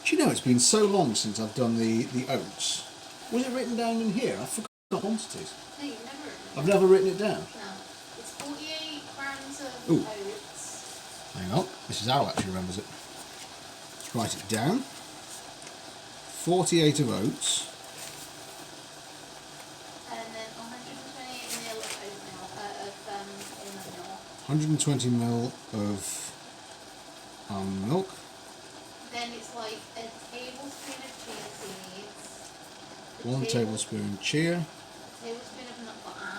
Do you know, it's been so long since I've done the oats. Was it written down in here? I forgot the quantities. No, you've never written it. I've never written it down. No. It's 48 grams of Ooh. oats. Hang on, Mrs. Owl actually remembers it. Let's write it down. 48 of oats. And then 120 ml of oatmeal, almond milk. 120 ml of almond milk. Then it's like a tablespoon of chia seeds. 1 tablespoon chia. A tablespoon of nut butter.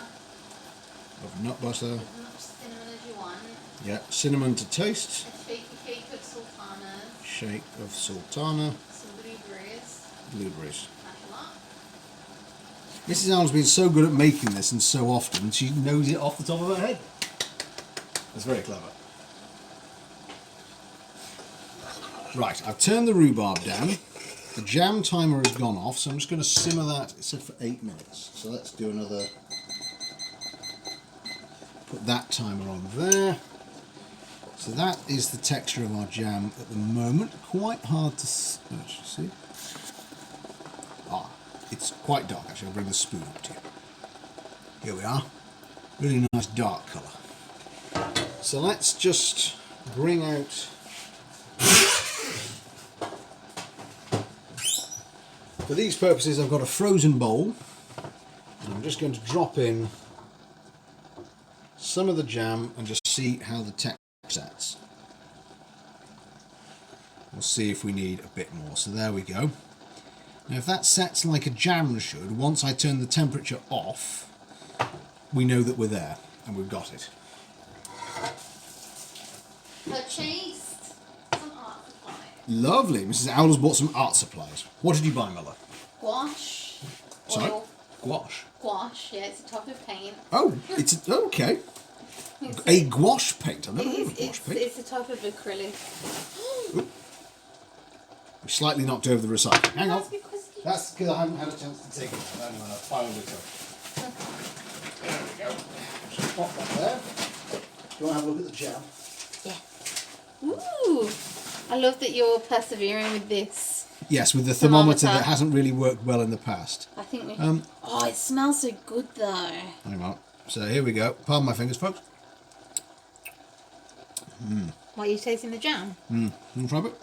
Of nut butter. As much cinnamon as you want. Yeah, cinnamon to taste. A shaky shake of sultanas. Shake of sultana. Some blueberries. Blueberries. Mash them up. Mrs. Allen's been so good at making this and so often, she knows it off the top of her head. That's very clever. Right, I've turned the rhubarb down. The jam timer has gone off, so I'm just going to simmer that. It said for 8 minutes. So let's do another. Put that timer on there. So that is the texture of our jam at the moment. Quite hard to see. Ah, it's quite dark actually. I'll bring the spoon up to you. Here we are. Really nice dark colour. So let's just bring out. For these purposes, I've got a frozen bowl, and I'm just going to drop in some of the jam and just see how the texture sets. We'll see if we need a bit more. So there we go. Now if that sets like a jam should, once I turn the temperature off, we know that we're there and we've got it. Purchased some art supplies. Lovely. Mrs. Owler's bought some art supplies. What did you buy, Miller? Gouache. Sorry? Oil. Gouache. Gouache, yeah, it's a type of paint. Oh, it's okay. A gouache paint. I've never heard of a gouache paint. It's a type of acrylic. We slightly knocked over the recycling. Hang on. That's because you... That's because I haven't had a chance to take it out. Only when I finally took it. There we go. Just pop that there. Do you want to have a look at the jam? Yeah. Ooh! I love that you're persevering with this. Yes, with the thermometer that hasn't really worked well in the past. I think we... oh, it smells so good though. Hang on. So here we go. Pardon my fingers, folks. What, are you tasting the jam? You try it?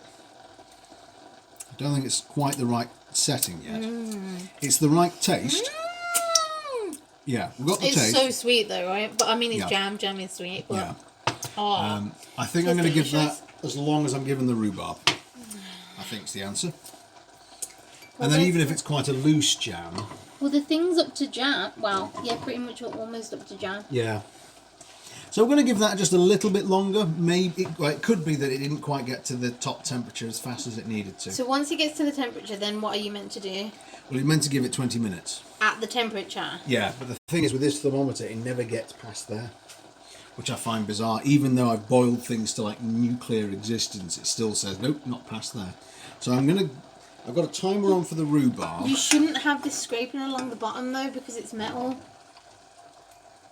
I don't think it's quite the right setting yet. It's the right taste. Yeah, we've got the taste. It's so sweet though, right? But I mean, it's jam. Jam is sweet. But... yeah. Oh, I think I'm going to give that as long as I'm given the rhubarb. I think's the answer. And then even if it's quite a loose jam. Well, the thing's up to jam. Well, yeah, pretty much almost up to jam. Yeah. So we're going to give that just a little bit longer. Maybe it could be that it didn't quite get to the top temperature as fast as it needed to. So once it gets to the temperature, then what are you meant to do? Well, you're meant to give it 20 minutes. At the temperature? Yeah, but the thing is with this thermometer, it never gets past there, which I find bizarre. Even though I've boiled things to like nuclear existence, it still says, nope, not past there. So I've got a timer on for the rhubarb. You shouldn't have this scraping along the bottom though, because it's metal.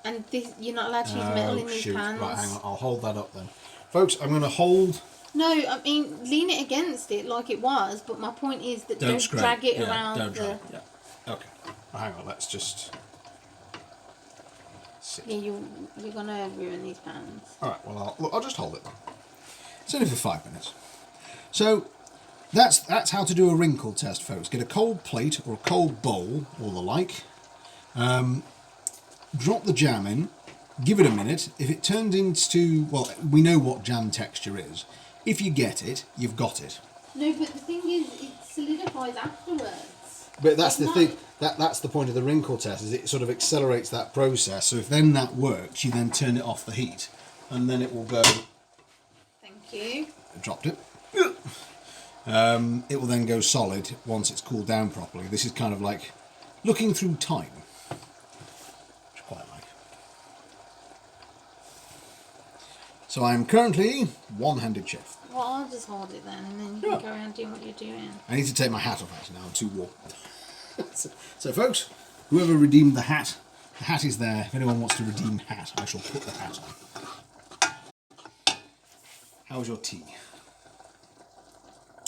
And this, you're not allowed to use metal in these pans. Right, hang on, I'll hold that up then. Folks, I'm going to hold... No, I mean, lean it against it like it was, but my point is that don't drag it around don't drag. Yeah. Okay, hang on, let's just... sit. Yeah, you're going to ruin these pans. Alright, well, I'll just hold it then. It's only for 5 minutes. So, that's how to do a wrinkle test, folks. Get a cold plate or a cold bowl, or the like. Drop the jam in, give it a minute. If it turns into, well, we know what jam texture is. If you get it, you've got it. No, but the thing is, it solidifies afterwards. But that's the thing. That's the point of the wrinkle test, is it sort of accelerates that process. So if then that works, you then turn it off the heat, and then it will go. Thank you. I dropped it. It will then go solid once it's cooled down properly. This is kind of like looking through time. So I am currently one-handed chef. Well, I'll just hold it then, and then you can go around doing what you're doing. I need to take my hat off actually now, I'm too warm. so folks, whoever redeemed the hat is there. If anyone wants to redeem hat, I shall put the hat on. How's your tea?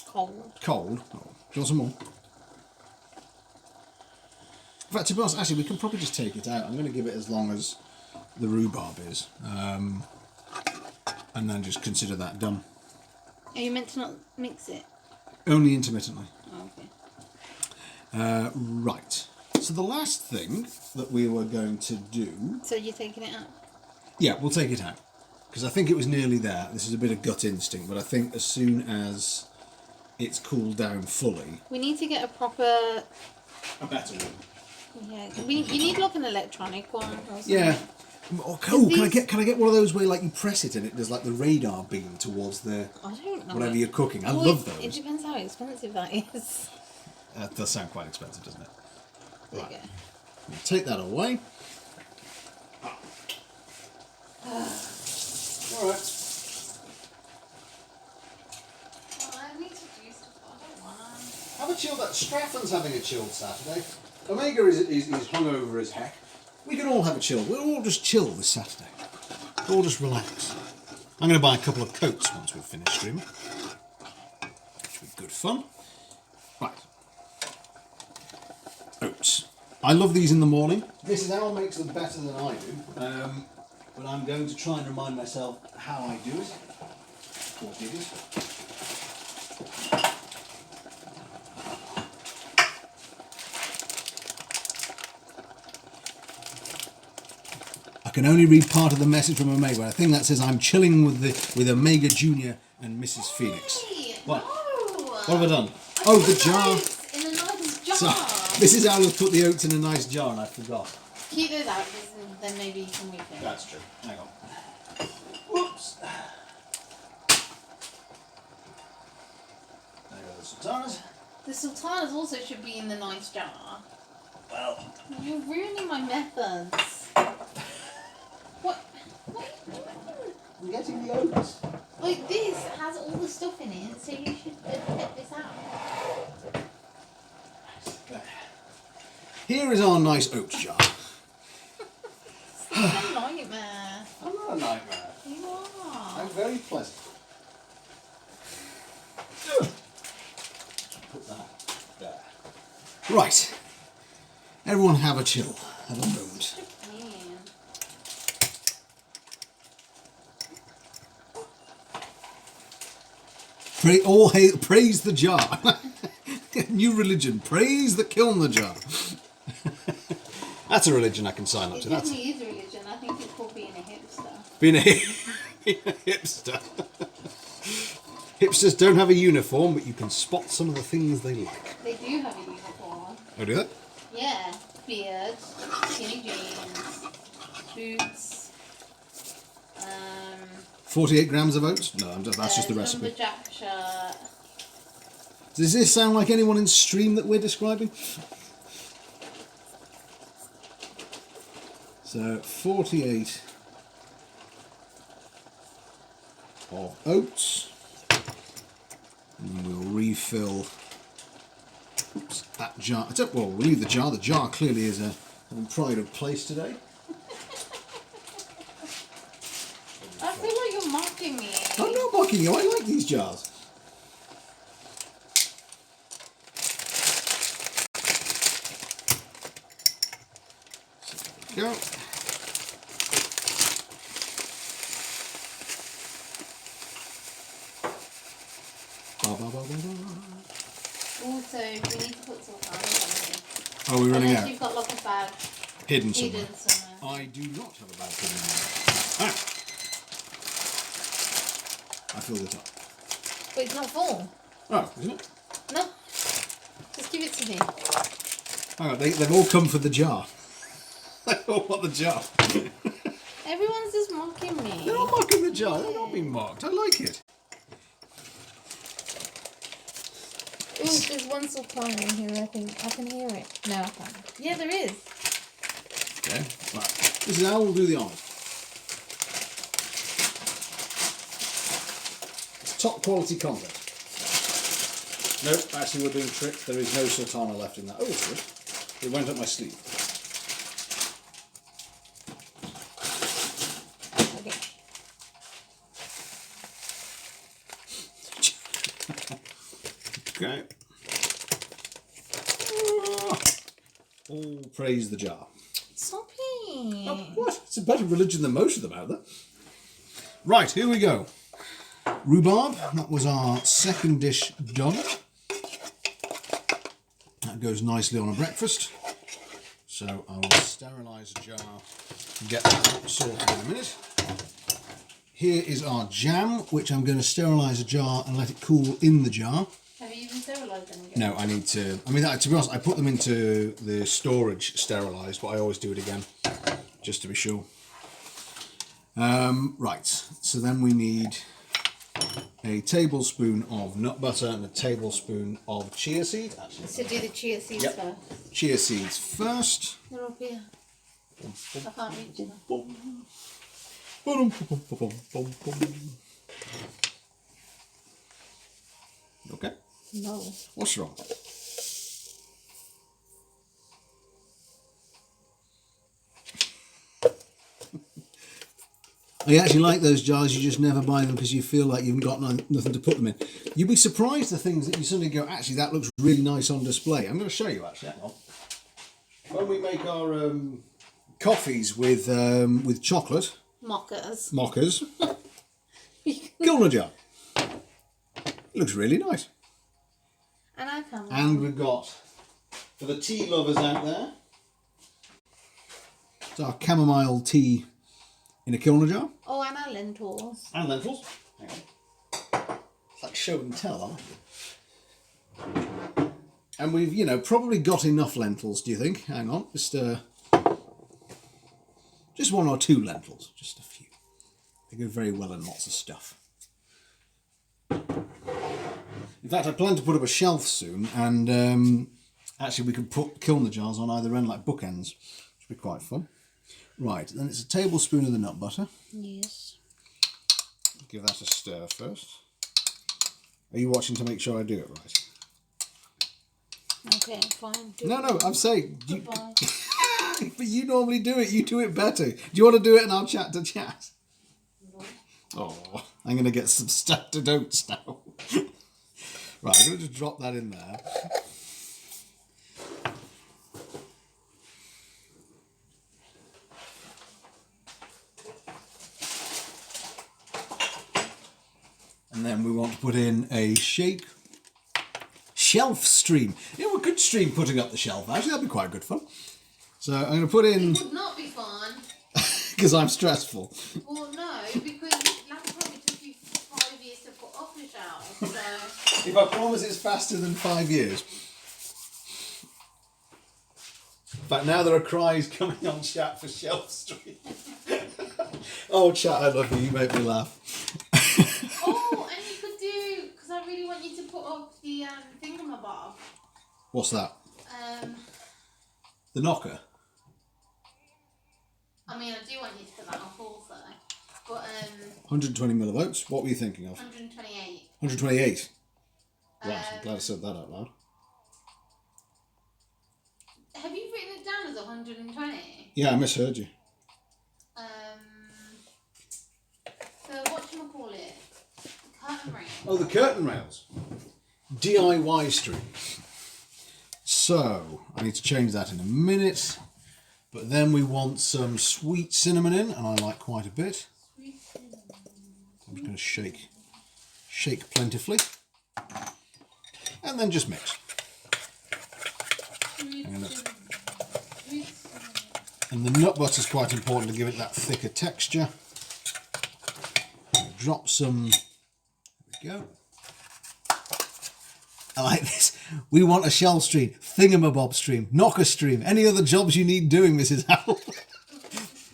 Cold. Cold? Oh, do you want some more? In fact, to be honest, actually, we can probably just take it out. I'm going to give it as long as the rhubarb is. And then just consider that done. Are you meant to not mix it? Only intermittently. Oh, okay. Right. So the last thing that we were going to do... So you're taking it out? Yeah, we'll take it out. Because I think it was nearly there. This is a bit of gut instinct, but I think as soon as it's cooled down fully... We need to get a proper... A better one. Yeah, you need like an electronic one or something. Yeah. Oh, cool. Can I get one of those where like you press it and it does like the radar beam towards the I don't know whatever you're cooking? I love those. It depends how expensive that is. That does sound quite expensive, doesn't it? There Right. you go. We'll take that away. Alright. I need to do stuff. I don't want to. Have a chilled... Straffen's having a chilled Saturday. Omega is hungover as heck. We can all have a chill. We'll all just chill this Saturday. We'll all just relax. I'm going to buy a couple of coats once we've finished streaming. Which will be good fun. Right. Oats. I love these in the morning. Mrs. Owl makes them better than I do. But I'm going to try and remind myself how I do it. Or did it. I can only read part of the message from Omega. I think that says I'm chilling with Omega Junior and Mrs. Phoenix. What? No. What have I done? Oh, the jar. In a nice jar. So, Mrs. Allen's put the oats in a nice jar and I forgot. Keep those out, then maybe you can whip it. That's true. Hang on. Whoops. There go the sultanas. The sultanas also should be in the nice jar. Well, You're ruining my methods. What are you doing? I'm getting the oats. Like, this has all the stuff in it, so you should get this out. Here is our nice oats jar. It's a nightmare. I'm not a nightmare. You are. I'm very pleasant. Put that Right. Everyone have a chill. Have a moment. Praise the jar. New religion. Praise the kiln the jar. That's a religion I can sign up to. It definitely is a religion. I think it's called being a hipster. Being a hipster. Hipsters don't have a uniform, but you can spot some of the things they like. They do have a uniform. Oh, do they? Yeah. Beard, skinny jeans, boots, 48 grams of oats? No, that's just the recipe. Lumberjack shirt. Does this sound like anyone in stream that we're describing? So 48 of oats, and we'll refill that jar. Well, we'll leave the jar. The jar clearly is a pride of place today. I feel like you're mocking me. I'm not mocking you. I like these jars. So there we go. Also, we need to put sultanas on here. Are we running Unless out? you've got like a bag Hidden somewhere. hidden somewhere. I do not have a bag hidden somewhere. Ah. I filled it up. But it's not full. Oh, isn't it? No. Just give it to me. Hang on, they've all come for the jar. They all want the jar. Everyone's just mocking me. They're not mocking the jar. They're not being mocked. I like it. Ooh, there's one sultana in here, I think. I can hear it. No, I can't. Yeah, there is. Okay, right. This is how we'll do the honours. It's top quality content. Nope, actually we're being tricked. There is no sultana left in that. Oh, it's good. It went up my sleeve. Okay. Okay. All praise the jar. Stop it. Oh, what? It's a better religion than most of them out there. Right, here we go. Rhubarb, that was our second dish done. That goes nicely on a breakfast. So I will sterilise a jar and get that sorted in a minute. Here is our jam, which I'm going to sterilise a jar and let it cool in the jar. Have you even sterilised them again? No, I need to. I mean, to be honest, I put them into the storage sterilised, but I always do it again, just to be sure. Right, so then we need a tablespoon of nut butter and a tablespoon of chia seed. Actually, So do the chia seeds first. Chia seeds first. They're up here. I can't reach them. Okay. No. What's wrong? I actually like those jars. You just never buy them because you feel like you've got nothing to put them in. You'd be surprised the things that you suddenly go, actually, that looks really nice on display. I'm going to show you, actually. Hang on. When we make our coffees with chocolate, Mockers. Kilner jar. It looks really nice. And I can. And we've got, for the tea lovers out there, it's our chamomile tea in a Kilner jar. Oh, and our lentils. And lentils. Hang on. It's like show and tell, aren't we? And we've, probably got enough lentils, do you think? Hang on. Just one or two lentils. Just a few. They go very well in lots of stuff. In fact, I plan to put up a shelf soon, and actually we could put Kilner jars on either end like bookends, which would be quite fun. Right, then it's a tablespoon of the nut butter. Yes. Give that a stir first. Are you watching to make sure I do it right? Okay, fine. No, I'm saying... Goodbye. But you normally do it. You do it better. Do you want to do it and I'll chat to chat? No. Oh, I'm going to get some starter oats now. Right, I'm going to just drop that in there. put in a shelf stream. You know, a good stream putting up the shelf, actually, that'd be quite good fun. So I'm going to put in... It would not be fun. Because I'm stressful. Well, no, because last time it took you 5 years to put up the shelf, so... If I promise it's faster than 5 years. In fact, now there are cries coming on chat for shelf stream. Oh, chat, I love you. You make me laugh. Oh, and you could do... Because I really want you to put up the thingamabob. What's that? The knocker? I mean, I do want you to put that up also. But, 120 millivolts. What were you thinking of? 128. 128. Right, I'm glad I said that out loud. Have you written it down as 120? Yeah, I misheard you. So, whatchamacallit? Curtain rail. Oh, the curtain rails. DIY stream. So, I need to change that in a minute. But then we want some sweet cinnamon in, and I like quite a bit. Sweet cinnamon. I'm just going to shake plentifully. And then just mix. And the nut butter is quite important to give it that thicker texture. Drop some, there we go. I like this. We want a shell stream, thingamabob stream, knocker stream, any other jobs you need doing, Mrs. Howell.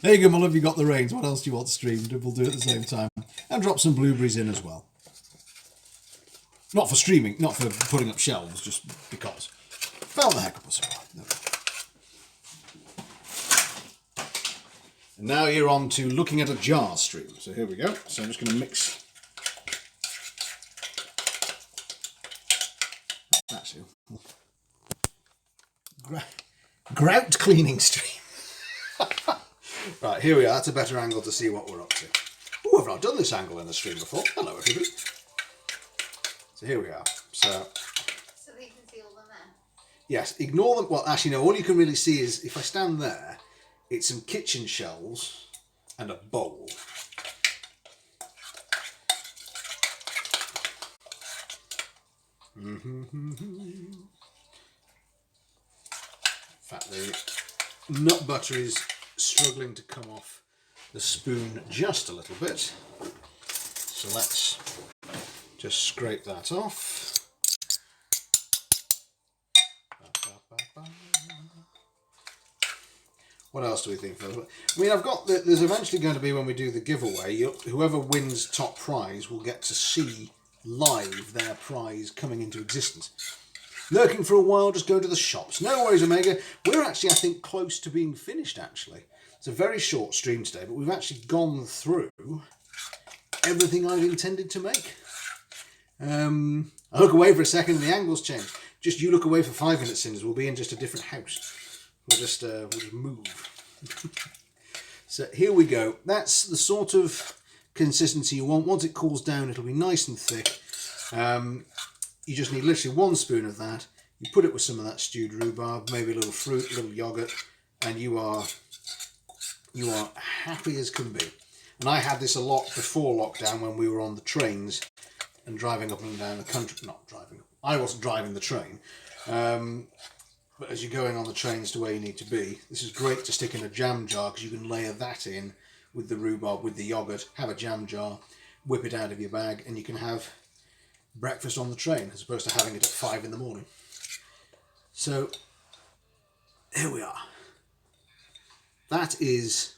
There you go, my love, you got the reins. What else do you want streamed? We'll do it at the same time. And drop some blueberries in as well. Not for streaming, not for putting up shelves, just because. Fell the heck up as well. No. And now you're on to looking at a jar stream. So here we go. So I'm just going to mix. Actually, grout cleaning stream. Right, here we are. That's a better angle to see what we're up to. Oh, I've not done this angle in a stream before. Hello, everybody. So here we are. So they can see all them there. Yes, ignore them. Well, actually, no. All you can really see is if I stand there, it's some kitchen shelves and a bowl. In fact, the nut butter is struggling to come off the spoon just a little bit. So let's just scrape that off. What else do we think? I mean, I've got there's eventually going to be, when we do the giveaway, whoever wins top prize will get to see live their prize coming into existence. Lurking for a while, just go to the shops. No worries, Omega. We're actually, I think, close to being finished, actually. It's a very short stream today, but we've actually gone through everything I've intended to make. I look away for a second and the angles change. Just you look away for 5 minutes, Cinders. We'll be in just a different house. We'll just move. So here we go. That's the sort of consistency you want. Once it cools down, it'll be nice and thick. You just need literally 1 spoon of that. You put it with some of that stewed rhubarb, maybe a little fruit, a little yogurt, and you are happy as can be. And I had this a lot before lockdown when we were on the trains and driving up and down the country. Not driving. I wasn't driving the train. But as you're going on the trains to where you need to be, this is great to stick in a jam jar because you can layer that in with the rhubarb, with the yogurt, have a jam jar, whip it out of your bag, and you can have breakfast on the train as opposed to having it at 5 in the morning. So, here we are. That is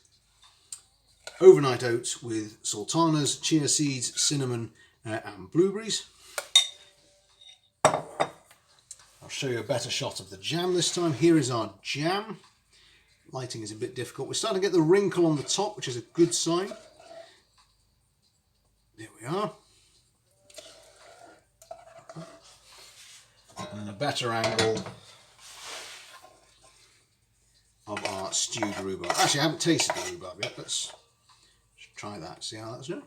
overnight oats with sultanas, chia seeds, cinnamon, and blueberries. I'll show you a better shot of the jam this time. Here is our jam. Lighting is a bit difficult. We're starting to get the wrinkle on the top, which is a good sign. There we are. And a better angle of our stewed rhubarb. Actually, I haven't tasted the rhubarb yet. Let's try that, see how that's doing.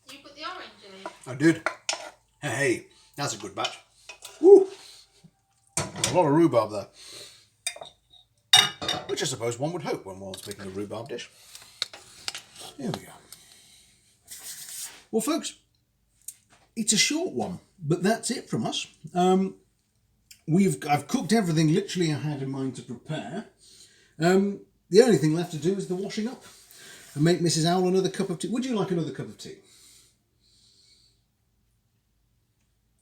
You put the orange in it? I did. Hey, that's a good batch. Woo! A lot of rhubarb there. Which I suppose one would hope when one's making a rhubarb dish. Here we go. Well, folks, it's a short one, but that's it from us. I've cooked everything literally I had in mind to prepare. The only thing left to do is the washing up and make Mrs. Owl another cup of tea. Would you like another cup of tea?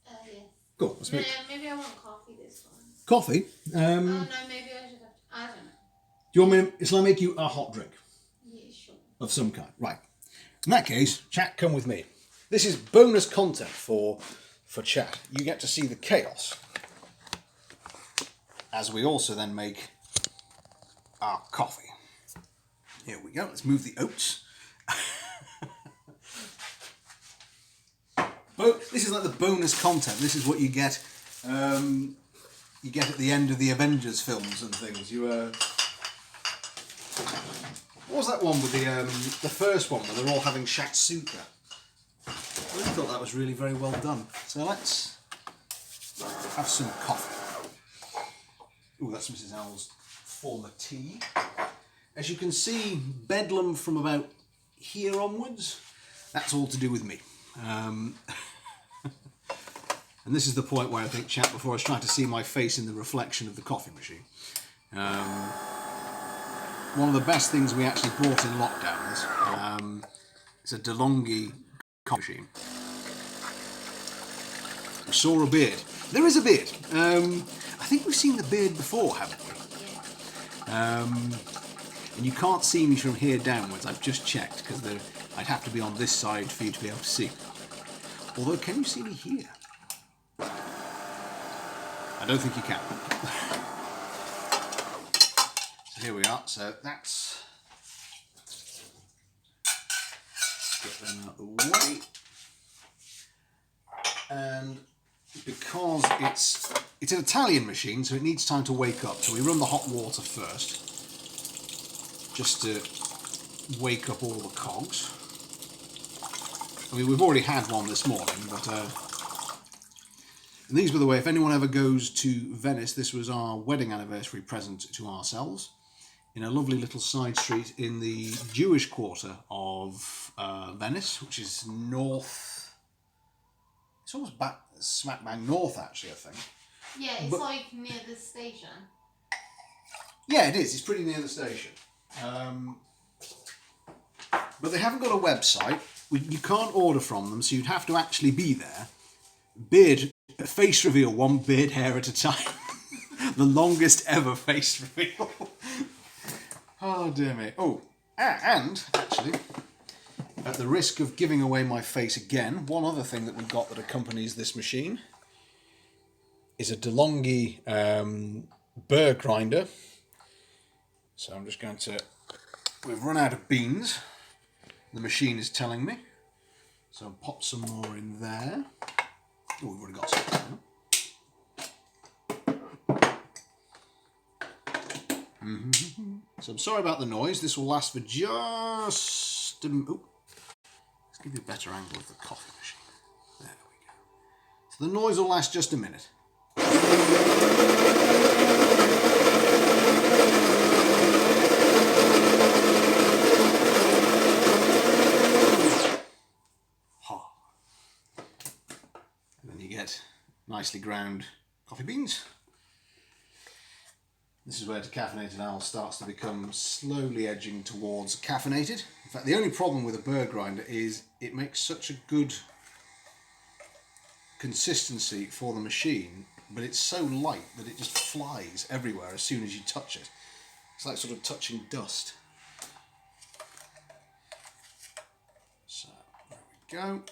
Yes. Go on, let's make... Maybe I want coffee this one. Coffee? Oh no, maybe I should have... I don't know. Do you want me to... Shall I make you a hot drink? Yeah, sure. Of some kind. Right. In that case, chat, come with me. This is bonus content for chat. You get to see the chaos as we also then make our coffee. Here we go. Let's move the oats. This is like the bonus content. This is what you get. You get at the end of the Avengers films and things. What was that one with the first one where they're all having shakshuka? I thought that was really very well done. So let's have some coffee. Ooh, that's Mrs. Owl's former tea. As you can see, bedlam from about here onwards, that's all to do with me. And this is the point where I think, chat, before I was trying to see my face in the reflection of the coffee machine. One of the best things we actually bought in lockdowns is a DeLonghi coffee machine. I saw a beard. There is a beard. I think we've seen the beard before, haven't we? And you can't see me from here downwards. I've just checked because I'd have to be on this side for you to be able to see. Although, can you see me here? I don't think you can. So here we are. So that's... Get them out of the way. And because it's an Italian machine, so it needs time to wake up. So we run the hot water first, just to wake up all the cogs. I mean, we've already had one this morning, but and these, by the way, if anyone ever goes to Venice, this was our wedding anniversary present to ourselves, in a lovely little side street in the Jewish quarter of Venice, which is north. It's almost smack bang north, actually, I think. Yeah, it's like near the station. Yeah, it is. It's pretty near the station. But they haven't got a website. You can't order from them, so you'd have to actually be there. Face reveal, one beard hair at a time. The longest ever face reveal. Oh, dear me. Oh, and actually, at the risk of giving away my face again, one other thing that we've got that accompanies this machine is a DeLonghi burr grinder. So I'm just going to... We've run out of beans, the machine is telling me. So I'll pop some more in there. Oh, we've already got some. So I'm sorry about the noise. This will last for just... Oh, let's give you a better angle of the coffee machine. There we go. So the noise will last just a minute. And then you get nicely ground coffee beans. This is where decaffeinated owl starts to become slowly edging towards caffeinated. In fact, the only problem with a burr grinder is it makes such a good consistency for the machine, but it's so light that it just flies everywhere as soon as you touch it. It's like sort of touching dust. So, there we go.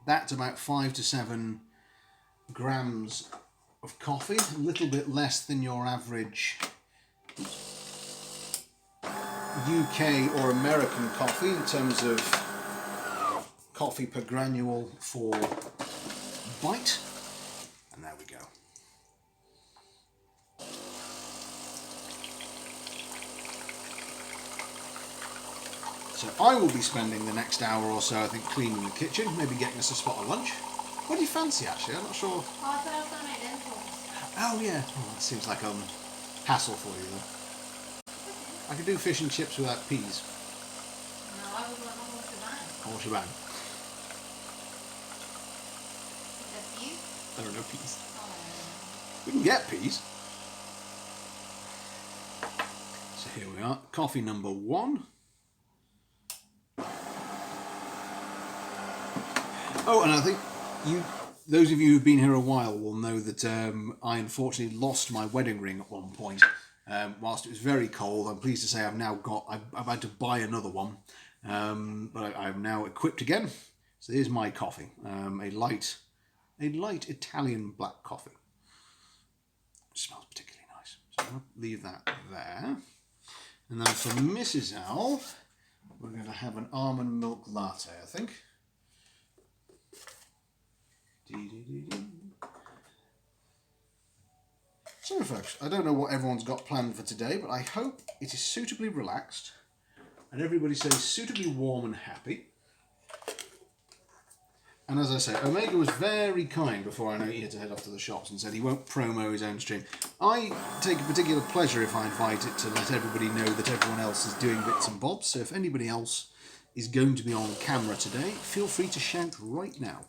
That's about 5 to 7 grams of coffee, a little bit less than your average UK or American coffee in terms of coffee per granule for bite. And there we go. So I will be spending the next hour or so, I think, cleaning the kitchen, maybe getting us a spot of lunch. What do you fancy, actually? I'm not sure. Oh, I thought I was going to make lentils. Oh, yeah. Oh, that seems like hassle for you, though. I could do fish and chips without peas. No, I would want a whole shebang. Whole shebang. There are no peas. We can get peas. So here we are, coffee number 1. Oh, and I think those of you who've been here a while will know that I unfortunately lost my wedding ring at one point. Whilst it was very cold, I'm pleased to say I've had to buy another one, but I'm now equipped again. So here's my coffee, a light Italian black coffee. It smells particularly nice. So I'm going to leave that there. And then for Mrs. Owl, we're going to have an almond milk latte, I think. So folks, I don't know what everyone's got planned for today, but I hope it is suitably relaxed and everybody stays suitably warm and happy. And as I say, Omega was very kind before I know he had to head off to the shops and said he won't promo his own stream. I take a particular pleasure if I invite it to let everybody know that everyone else is doing bits and bobs. So if anybody else is going to be on camera today, feel free to shout right now.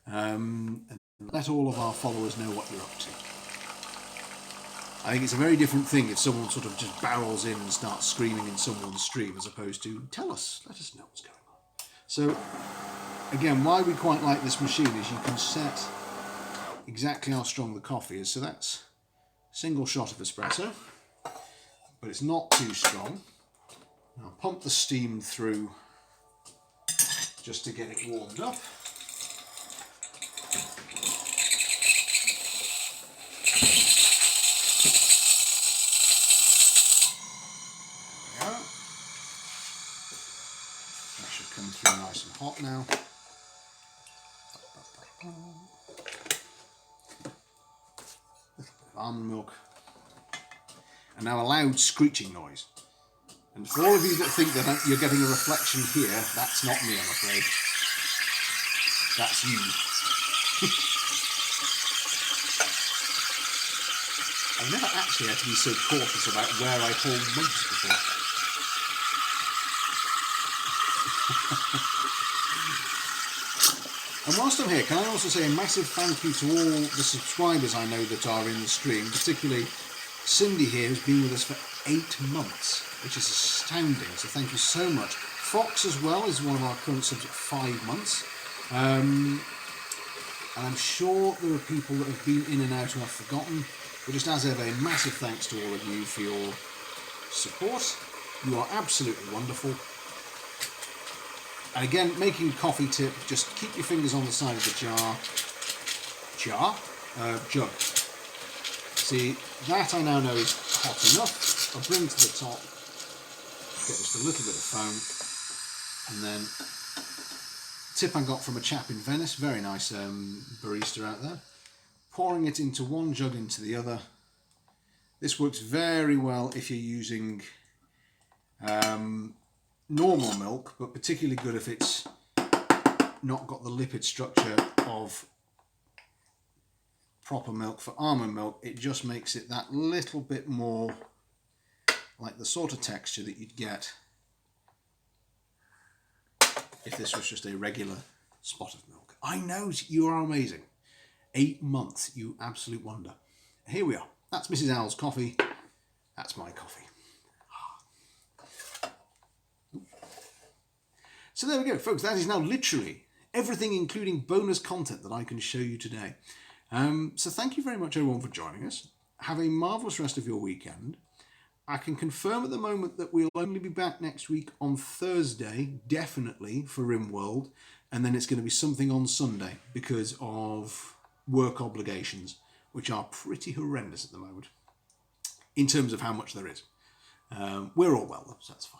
And let all of our followers know what you're up to. I think it's a very different thing if someone sort of just barrels in and starts screaming in someone's stream as opposed to let us know what's going on. So again, why we quite like this machine is you can set exactly how strong the coffee is. So that's a single shot of espresso, but it's not too strong. I'll pump the steam through just to get it warmed up. Come through nice and hot now. A little bit of almond milk. And now a loud screeching noise. And for all of you that think that you're getting a reflection here, that's not me, I'm afraid. That's you. I've never actually had to be so cautious about where I hold mugs before. And whilst I'm here, can I also say a massive thank you to all the subscribers I know that are in the stream, particularly Cindy here, who's been with us for 8 months, which is astounding, so thank you so much. Fox as well is one of our current subs at 5 months. And I'm sure there are people that have been in and out who I've forgotten, but just as ever, a massive thanks to all of you for your support. You are absolutely wonderful. And again, making a coffee tip, just keep your fingers on the side of the jug. See, that I now know is hot enough. I'll bring to the top, get just a little bit of foam, and then tip I got from a chap in Venice, very nice barista out there, pouring it into one jug into the other. This works very well if you're using normal milk, but particularly good if it's not got the lipid structure of proper milk. For almond milk, it just makes it that little bit more like the sort of texture that you'd get if this was just a regular spot of milk. I know, you are amazing. 8 months, you absolute wonder. Here we are. That's Mrs. Owl's coffee. That's my coffee. So there we go, folks. That is now literally everything, including bonus content that I can show you today. So thank you very much, everyone, for joining us. Have a marvellous rest of your weekend. I can confirm at the moment that we'll only be back next week on Thursday, definitely, for RimWorld. And then it's going to be something on Sunday because of work obligations, which are pretty horrendous at the moment in terms of how much there is. We're all well, though, so that's fine.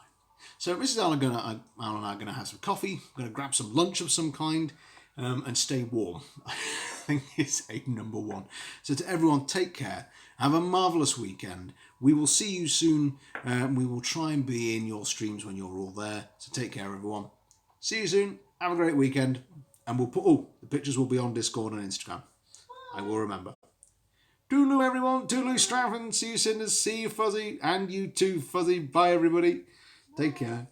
So Mrs. Al and I are going to have some coffee, going to grab some lunch of some kind, and stay warm. I think it's aim number 1. So to everyone, take care. Have a marvellous weekend. We will see you soon. We will try and be in your streams when you're all there. So take care, everyone. See you soon. Have a great weekend. And we'll put, the pictures will be on Discord and Instagram. I will remember. Toodaloo, everyone. Toodaloo, Straffen. See you, Cinders. See you, Fuzzy. And you too, Fuzzy. Bye, everybody. Take care.